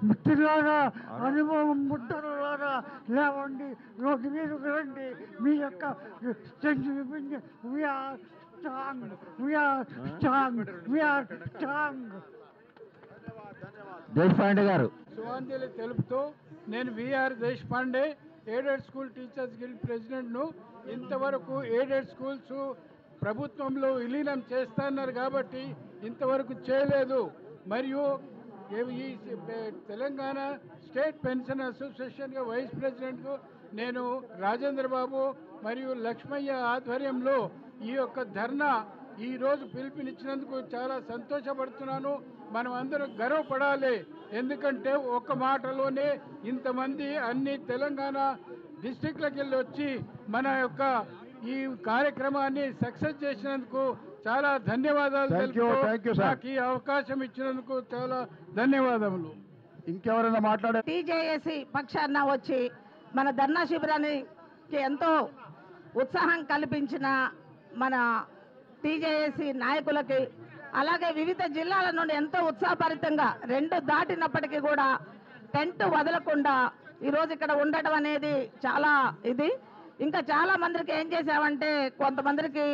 మిత్రులారా, అనుభవం ముద్దరులారా లేవండి, రోడ్డు మీదకి రండి. మీ యొక్క దేశపాండే గారు శుభాంజలి తెలుపుతూ, నేను VR Deshpande, aided school teachers guild ప్రెసిడెంట్ను. ఇంతవరకు ఎయిడెడ్ స్కూల్స్ ప్రభుత్వంలో విలీనం చేస్తున్నారు కాబట్టి ఇంతవరకు చేయలేదు. మరియు ఈ తెలంగాణ స్టేట్ పెన్షన్ అసోసియేషన్గా వైస్ ప్రెసిడెంట్కు నేను రాజేంద్ర బాబు మరియు లక్ష్మయ్య ఆధ్వర్యంలో ఈ యొక్క ధర్నా ఈరోజు పిలుపునిచ్చినందుకు చాలా సంతోషపడుతున్నాను. మనం అందరం గర్వపడాలి. ఎందుకంటే ఒక్క మాటలోనే ఇంతమంది అన్ని తెలంగాణ డిస్ట్రిక్ట్లకు వెళ్ళి వచ్చి మన యొక్క ఈ కార్యక్రమాన్ని సక్సెస్ చేసినందుకు చాలా ధన్యవాదాలు Thank you, sir. నాకు ఈ అవకాశం ఇచ్చినందుకు చాలా ధన్యవాదములు. ఇంకెవరైనా మాట్లాడే టీజేఏసీ పక్షాన వచ్చి మన ధర్నా శిబిరానికి ఎంతో ఉత్సాహం కల్పించిన మన టీజేఏసీ నాయకులకి, అలాగే వివిధ జిల్లాల నుండి ఎంతో ఉత్సాహభరితంగా 2 దాటినప్పటికీ కూడా టెంట్ వదలకుండా ఈరోజు ఇక్కడ ఉండటం అనేది చాలా ఇది. ఇంకా చాలా మందికి ఏం చేసామంటే కొంతమందికి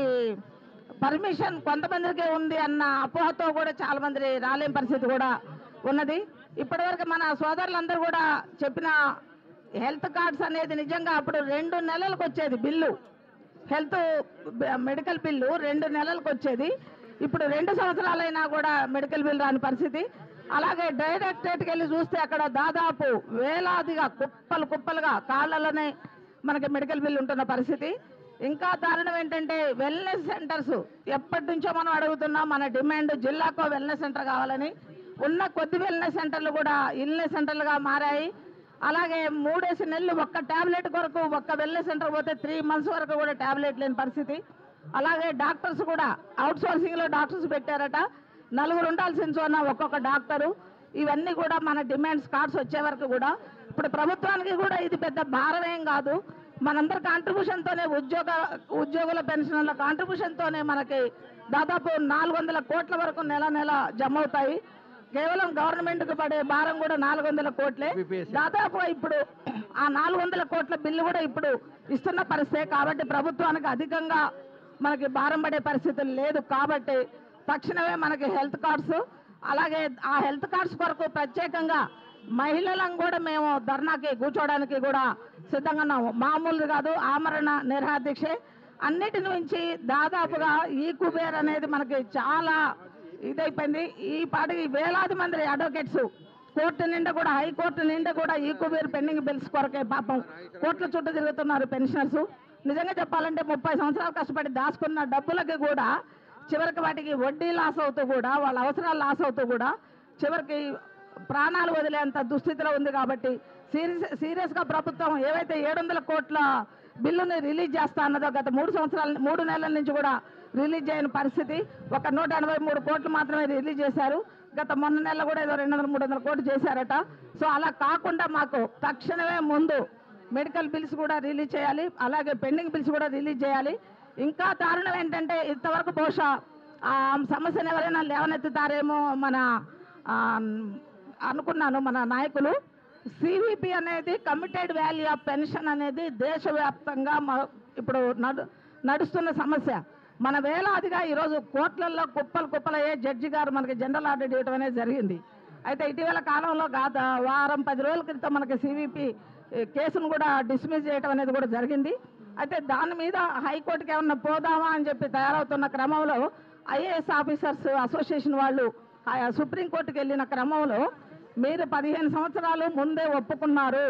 పర్మిషన్ కొంతమందికే ఉంది అన్న అపోహతో కూడా చాలా మంది రాలేని పరిస్థితి కూడా ఉన్నది. ఇప్పటివరకు మన సోదరులందరూ కూడా చెప్పిన హెల్త్ కార్డ్స్ అనేది నిజంగా అప్పుడు 2 నెలలకు వచ్చేది బిల్లు, హెల్త్ మెడికల్ బిల్లు 2 నెలలకు వచ్చేది. ఇప్పుడు 2 సంవత్సరాలైనా కూడా మెడికల్ బిల్ రాని పరిస్థితి. అలాగే డైరెక్టరేట్కి వెళ్ళి చూస్తే అక్కడ దాదాపు వేలాదిగా కుప్పలుగా కాళ్లలోనే మనకి మెడికల్ బిల్ ఉంటున్న పరిస్థితి. ఇంకా దారుణం ఏంటంటే వెల్నెస్ సెంటర్స్ ఎప్పటి నుంచో మనం అడుగుతున్నాం, మన డిమాండ్ జిల్లాకో వెల్నెస్ సెంటర్ కావాలని. ఉన్న కొద్ది వెల్నెస్ సెంటర్లు కూడా ఇల్నెస్ సెంటర్లుగా మారాయి. అలాగే 3 నెలలు ఒక్క ట్యాబ్లెట్ కొరకు ఒక్క వెల్నెస్ సెంటర్ పోతే 3 months వరకు కూడా ట్యాబ్లెట్ లేని పరిస్థితి. అలాగే డాక్టర్స్ కూడా అవుట్ సోర్సింగ్లో డాక్టర్స్ పెట్టారట, 4 ఉండాల్సిన చోన ఒక్కొక్క డాక్టరు. ఇవన్నీ కూడా మన డిమాండ్స్ కార్డ్స్ వచ్చే వరకు కూడా ఇప్పుడు ప్రభుత్వానికి కూడా ఇది పెద్ద భారమేం కాదు. మనందరి కాంట్రిబ్యూషన్తోనే ఉద్యోగుల పెన్షన్ల కాంట్రిబ్యూషన్తోనే మనకి దాదాపు 400 కోట్ల వరకు నెల జమ అవుతాయి. కేవలం గవర్నమెంట్కి పడే భారం కూడా 400 కోట్లే. దాదాపు ఇప్పుడు ఆ 400 కోట్ల బిల్లు కూడా ఇప్పుడు ఇస్తున్న పరిస్థితే. కాబట్టి ప్రభుత్వానికి అధికంగా మనకి భారం పడే పరిస్థితి లేదు. కాబట్టి తక్షణమే మనకి హెల్త్ కార్డ్స్, అలాగే ఆ హెల్త్ కార్డ్స్ కొరకు ప్రత్యేకంగా మహిళలను కూడా మేము ధర్నాకి కూర్చోవడానికి కూడా సిద్ధంగా ఉన్నాము. మామూలు కాదు, ఆమరణ నిరాదీక్షే. అన్నిటి నుంచి దాదాపుగా ఈ కుబేర్ అనేది మనకి చాలా ఇదైపోయింది. ఈ పాటికి వేలాది మంది అడ్వకేట్స్ కోర్టు నిండా కూడా, హైకోర్టు నిండా కూడా ఈ కుబేర్ పెండింగ్ బిల్స్ కొరకే పాపం కోర్టుల చుట్టూ తిరుగుతున్నారు పెన్షనర్స్. నిజంగా చెప్పాలంటే 30 సంవత్సరాలు కష్టపడి దాచుకున్న డబ్బులకి కూడా చివరికి వాటికి వడ్డీ లాస్ అవుతూ కూడా, వాళ్ళ అవసరాలు లాస్ అవుతూ కూడా చివరికి ప్రాణాలు వదిలేంత దుస్థితిలో ఉంది. కాబట్టి సీరియస్గా ప్రభుత్వం ఏవైతే 700 కోట్ల బిల్లుని రిలీజ్ చేస్తా అన్నదో గత 3 నెలల నుంచి కూడా రిలీజ్ చేయని పరిస్థితి. ఒక 183 కోట్లు మాత్రమే రిలీజ్ చేశారు. మొన్న నెల కూడా ఏదో 200-300 కోట్లు చేశారట. సో అలా కాకుండా మాకు తక్షణమే ముందు మెడికల్ బిల్స్ కూడా రిలీజ్ చేయాలి, అలాగే పెండింగ్ బిల్స్ కూడా రిలీజ్ చేయాలి. ఇంకా దారుణం ఏంటంటే ఇంతవరకు బహుశా ఆ సమస్యను ఎవరైనా లేవనెత్తుతారేమో మన అనుకున్నాను మన నాయకులు. సివిపి అనేది కమిటెడ్ వాల్యూ ఆఫ్ పెన్షన్ అనేది దేశవ్యాప్తంగా ఇప్పుడు నడుస్తున్న సమస్య. మన వేలాదిగా ఈరోజు కోట్లల్లో కుప్పలయ్యే జడ్జి గారు మనకి జనరల్ ఆర్డర్ ఇవ్వడం అనేది జరిగింది. అయితే ఇటీవల కాలంలో గత 10 రోజుల క్రితం మనకి సివిపి కేసును కూడా డిస్మిస్ చేయడం అనేది కూడా జరిగింది. అయితే దాని మీద హైకోర్టుకి ఏమన్నా పోదామా అని చెప్పి తయారవుతున్న క్రమంలో ఐఏఎస్ ఆఫీసర్స్ అసోసియేషన్ వాళ్ళు సుప్రీంకోర్టుకి వెళ్ళిన క్రమంలో మీరు 15 సంవత్సరాలు ముందే ఒప్పుకున్నారు,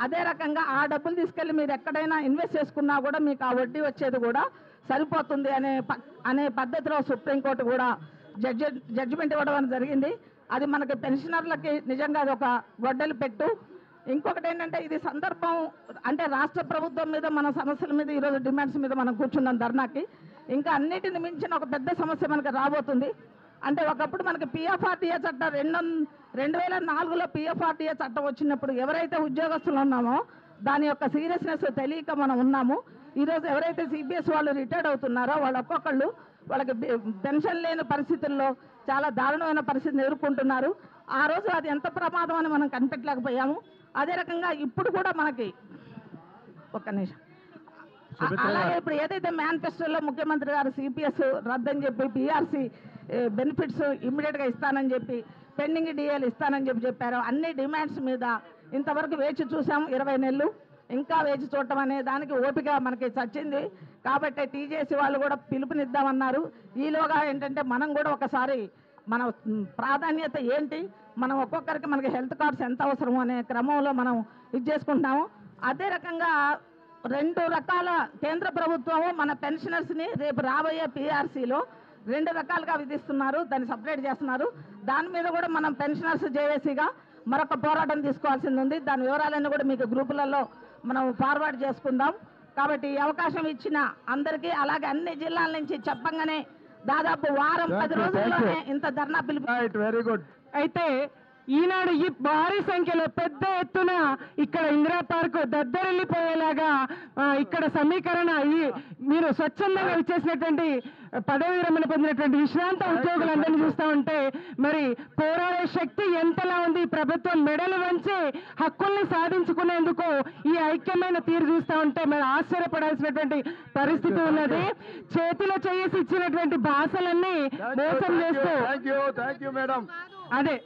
అదే రకంగా ఆ డబ్బులు తీసుకెళ్ళి మీరు ఎక్కడైనా ఇన్వెస్ట్ చేసుకున్నా కూడా మీకు ఆ వడ్డీ వచ్చేది కూడా సరిపోతుంది అనే పద్ధతిలో సుప్రీంకోర్టు కూడా జడ్జిమెంట్ ఇవ్వడం జరిగింది. అది మనకి పెన్షనర్లకి నిజంగా అది ఒక గొడ్డలి పెట్టు. ఇంకొకటి ఏంటంటే ఇది సందర్భం అంటే రాష్ట్ర ప్రభుత్వం మీద మన సమస్యల మీద ఈరోజు డిమాండ్స్ మీద మనం కూర్చున్నాం ధర్నాకి. ఇంకా అన్నిటిని మించిన ఒక పెద్ద సమస్య మనకి రాబోతుంది. అంటే ఒకప్పుడు మనకి పిఎఫ్ఆర్టీఏ చట్టం 2004లో పిఎఫ్ఆర్టీఏ చట్టం వచ్చినప్పుడు ఎవరైతే ఉద్యోగస్తులు ఉన్నామో దాని యొక్క సీరియస్నెస్ తెలియక మనం ఉన్నాము. ఈరోజు ఎవరైతే సిపిఎస్ వాళ్ళు రిటైర్డ్ అవుతున్నారో వాళ్ళు ఒక్కొక్కళ్ళు వాళ్ళకి పెన్షన్ లేని పరిస్థితుల్లో చాలా దారుణమైన పరిస్థితిని ఎదుర్కొంటున్నారు. ఆ రోజు అది ఎంత ప్రమాదం అని మనం కనిపెట్టలేకపోయాము. అదే రకంగా ఇప్పుడు కూడా మనకి ఒక్క నిమిషం అలాగే ఇప్పుడు ఏదైతే మేనిఫెస్టోలో ముఖ్యమంత్రి గారు సిపిఎస్ రద్దని చెప్పి పిఆర్సీ బెనిఫిట్స్ ఇమ్మీడియట్గా ఇస్తానని చెప్పి పెండింగ్ డిఏలు ఇస్తానని చెప్పారు. అన్ని డిమాండ్స్ మీద ఇంతవరకు వేచి చూసాము 20 నెలలు. ఇంకా వేచి చూడటం అనే దానికి ఓపిక మనకి చచ్చింది. కాబట్టి టీజేసీ వాళ్ళు కూడా పిలుపునిద్దామన్నారు. ఈలోగా ఏంటంటే మనం కూడా ఒకసారి మన ప్రాధాన్యత ఏంటి, మనం ఒక్కొక్కరికి మనకి హెల్త్ కార్డ్స్ ఎంత అవసరం అనే క్రమంలో మనం ఇది చేసుకుంటున్నాము. అదే రకంగా 2 రకాల కేంద్ర ప్రభుత్వము మన పెన్షనర్స్ని రేపు రాబోయే పిఆర్సీలో 2 రకాలుగా విధిస్తున్నారు, దాన్ని సపరేట్ చేస్తున్నారు. దాని మీద కూడా మనం పెన్షనర్స్ జేఏసీగా మరొక పోరాటం తీసుకోవాల్సింది ఉంది. దాని వివరాలన్నీ కూడా మీకు గ్రూపులలో మనం ఫార్వర్డ్ చేసుకుందాం. కాబట్టి ఈ అవకాశం ఇచ్చిన అందరికీ, అలాగే అన్ని జిల్లాల నుంచి చెప్పంగానే దాదాపు వారం 10 రోజుల్లోనే ఇంత ధర్నా పిలుపు. Very good. అయితే ఈనాడు ఈ భారీ సంఖ్యలో పెద్ద ఎత్తున ఇక్కడ ఇందిరా పార్కు దద్దరిల్లిపోయేలాగా ఇక్కడ సమీకరణ మీరు స్వచ్ఛందంగా ఇచ్చేసినటువంటి పదవి విరమణ పొందినటువంటి విశ్రాంత ఉద్యోగులందరినీ చూస్తూ ఉంటే మరి పోరాడే శక్తి ఎంతలా ఉంది. ప్రభుత్వం మెడలు వంచి హక్కుల్ని సాధించుకునేందుకు ఈ ఐక్యమైన తీరు చూస్తూ ఉంటే మరి ఆశ్చర్యపడాల్సినటువంటి పరిస్థితి ఉన్నది. చేతిలో చేసి ఇచ్చినటువంటి భాషలన్నీ మోసం చేస్తూ అదే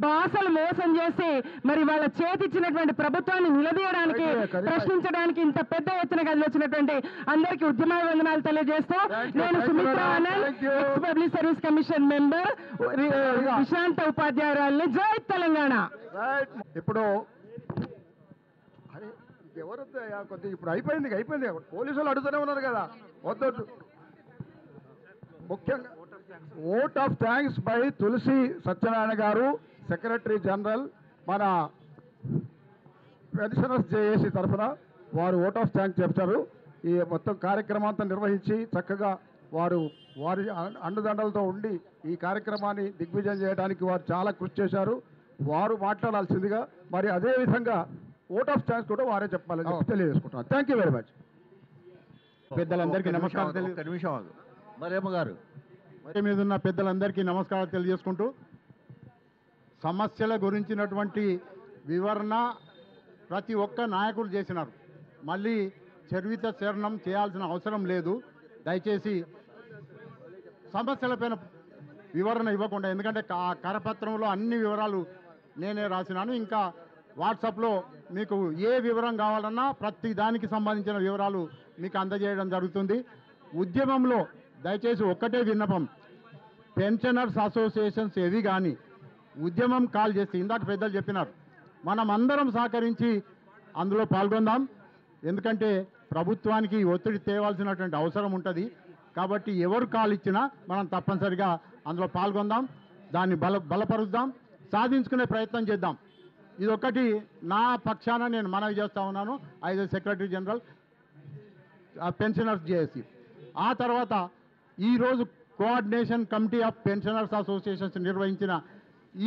భాషలు మోసం చేసి మరి వాళ్ళ చేతిచ్చినటువంటి ప్రభుత్వాన్ని నిలదీయడానికి, ప్రశ్నించడానికి ఇంత పెద్ద ఎత్తున కదిలిచ్చినటువంటి అందరికీ ఉద్యమాభివందనాలు తెలియజేస్తూ నేను Sumitra Anand, X public service commission member, విశ్రాంత ఉపాధ్యాయురాలని, జై తెలంగాణ. ఇప్పుడు ఎవరు కొద్దిగా ఇప్పుడు అయిపోయింది పోలీసులు అడుగుతూనే ఉన్నారు కదా. వద్దొద్దు. ముఖ్యంగా ఓట్ ఆఫ్ థ్యాంక్స్ బై తులసి సత్యనారాయణ గారు, సెక్రటరీ జనరల్, మన పెన్షనర్స్ జేఏసీ తరఫున వారు ఓట్ ఆఫ్ థ్యాంక్స్ చెప్తారు. ఈ మొత్తం కార్యక్రమాంతా నిర్వహించి చక్కగా వారి అండదండలతో ఉండి ఈ కార్యక్రమాన్ని దిగ్విజయం చేయడానికి వారు చాలా కృషి చేశారు. వారు మాట్లాడాల్సిందిగా, మరి అదేవిధంగా ఓట్ ఆఫ్ థ్యాంక్స్ కూడా వారే చెప్పాలని తెలియజేసుకుంటున్నాను. Thank you very much. పెద్దలందరికీ నమస్కారం. మరేమ్మ గారు మీద ఉన్న పెద్దలందరికీ నమస్కారాలు తెలియజేసుకుంటూ, సమస్యల గురించినటువంటి వివరణ ప్రతి ఒక్క నాయకులు చేసినారు. మళ్ళీ చర్విత చరణం చేయాల్సిన అవసరం లేదు. దయచేసి సమస్యలపైన వివరణ ఇవ్వకుండా, ఎందుకంటే కరపత్రంలో అన్ని వివరాలు నేనే రాసినాను. ఇంకా వాట్సాప్లో మీకు ఏ వివరం కావాలన్నా ప్రతి దానికి సంబంధించిన వివరాలు మీకు అందజేయడం జరుగుతుంది. ఉద్యమంలో దయచేసి ఒక్కటే విన్నపం, పెన్షనర్స్ అసోసియేషన్స్ ఏవి కానీ ఉద్యమం కాల్ చేసి, ఇందాక పెద్దలు చెప్పినారు, మనం అందరం సహకరించి అందులో పాల్గొందాం. ఎందుకంటే ప్రభుత్వానికి ఒత్తిడి తేవాల్సినటువంటి అవసరం ఉంటుంది. కాబట్టి ఎవరు కాల్ ఇచ్చినా మనం తప్పనిసరిగా అందులో పాల్గొందాం, దాన్ని బలపరుద్దాం, సాధించుకునే ప్రయత్నం చేద్దాం. ఇదొక్కటి నా పక్షాన నేను మనవి చేస్తూ ఉన్నాను, as a secretary general pensioners JAC. ఆ తర్వాత ఈరోజు coordination committee of pensioners associations నిర్వహించిన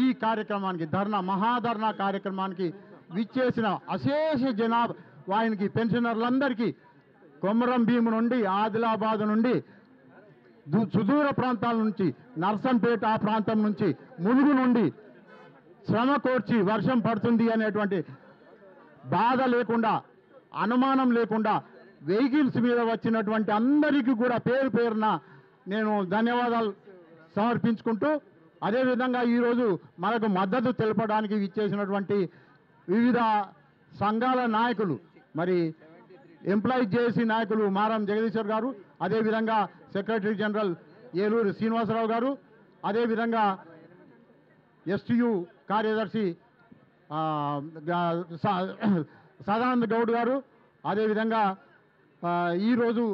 ఈ కార్యక్రమానికి, మహాధర్నా కార్యక్రమానికి విచ్చేసిన అశేష జనాభానికి, పెన్షనర్లందరికీ, కొమరం భీము నుండి, ఆదిలాబాద్ నుండి, సుదూర ప్రాంతాల నుంచి, నర్సంపేట ఆ ప్రాంతం నుంచి, ములుగు నుండి శ్రమ కోర్చి వర్షం పడుతుంది అనేటువంటి బాధ లేకుండా, అనుమానం లేకుండా వెహికల్స్ మీద వచ్చినటువంటి అందరికీ కూడా పేరు పేరున నేను ధన్యవాదాలు సమర్పించుకుంటూ, అదేవిధంగా ఈరోజు మనకు మద్దతు తెలపడానికి ఇచ్చేసినటువంటి వివిధ సంఘాల నాయకులు, మరి ఎంప్లాయీస్ జేఏసీ నాయకులు మారం జగదీశ్వర్ గారు, అదేవిధంగా సెక్రటరీ జనరల్ ఏలూరు శ్రీనివాసరావు గారు, అదేవిధంగా ఎస్టీయూ కార్యదర్శి సదానంద గౌడ్ గారు, అదేవిధంగా ఈరోజు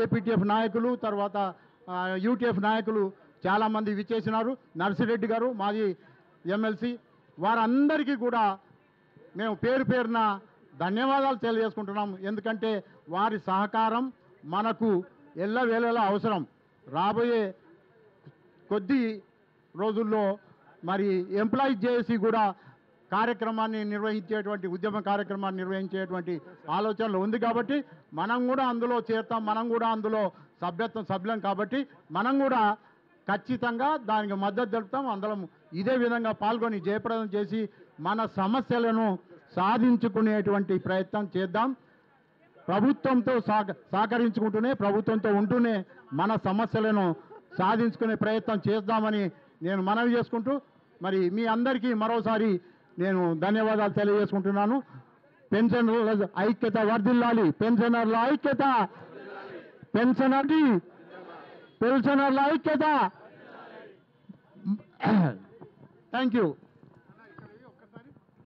ఏపీటీఎఫ్ నాయకులు, తర్వాత యూటీఎఫ్ నాయకులు చాలామంది విచ్చేసినారు. నర్సిరెడ్డి గారు మాజీ ఎమ్మెల్సీ, వారందరికీ కూడా మేము పేరు పేరున ధన్యవాదాలు తెలియజేసుకుంటున్నాం. ఎందుకంటే వారి సహకారం మనకు ఎల్లవేళలా అవసరం. రాబోయే కొద్ది రోజుల్లో మరి ఎంప్లాయీస్ జేఏసీ కూడా కార్యక్రమాన్ని నిర్వహించేటువంటి, ఉద్యమ కార్యక్రమాన్ని నిర్వహించేటువంటి ఆలోచనలు ఉంది. కాబట్టి మనం కూడా అందులో చేరుతాం, మనం కూడా అందులో సభ్యులం కాబట్టి మనం కూడా ఖచ్చితంగా దానికి మద్దతు తెలుపుతాం. అందరం ఇదే విధంగా పాల్గొని జయప్రదం చేసి మన సమస్యలను సాధించుకునేటువంటి ప్రయత్నం చేద్దాం. ప్రభుత్వంతో సహకరించుకుంటూనే, ప్రభుత్వంతో ఉంటూనే మన సమస్యలను సాధించుకునే ప్రయత్నం చేద్దామని నేను మనవి చేసుకుంటూ, మరి మీ అందరికీ మరోసారి నేను ధన్యవాదాలు తెలియజేసుకుంటున్నాను. పెన్షనర్ల ఐక్యత వర్ధిల్లాలి, పెన్షనర్ల ఐక్యత, పెన్షనర్ల ఐక్యత. Thank you.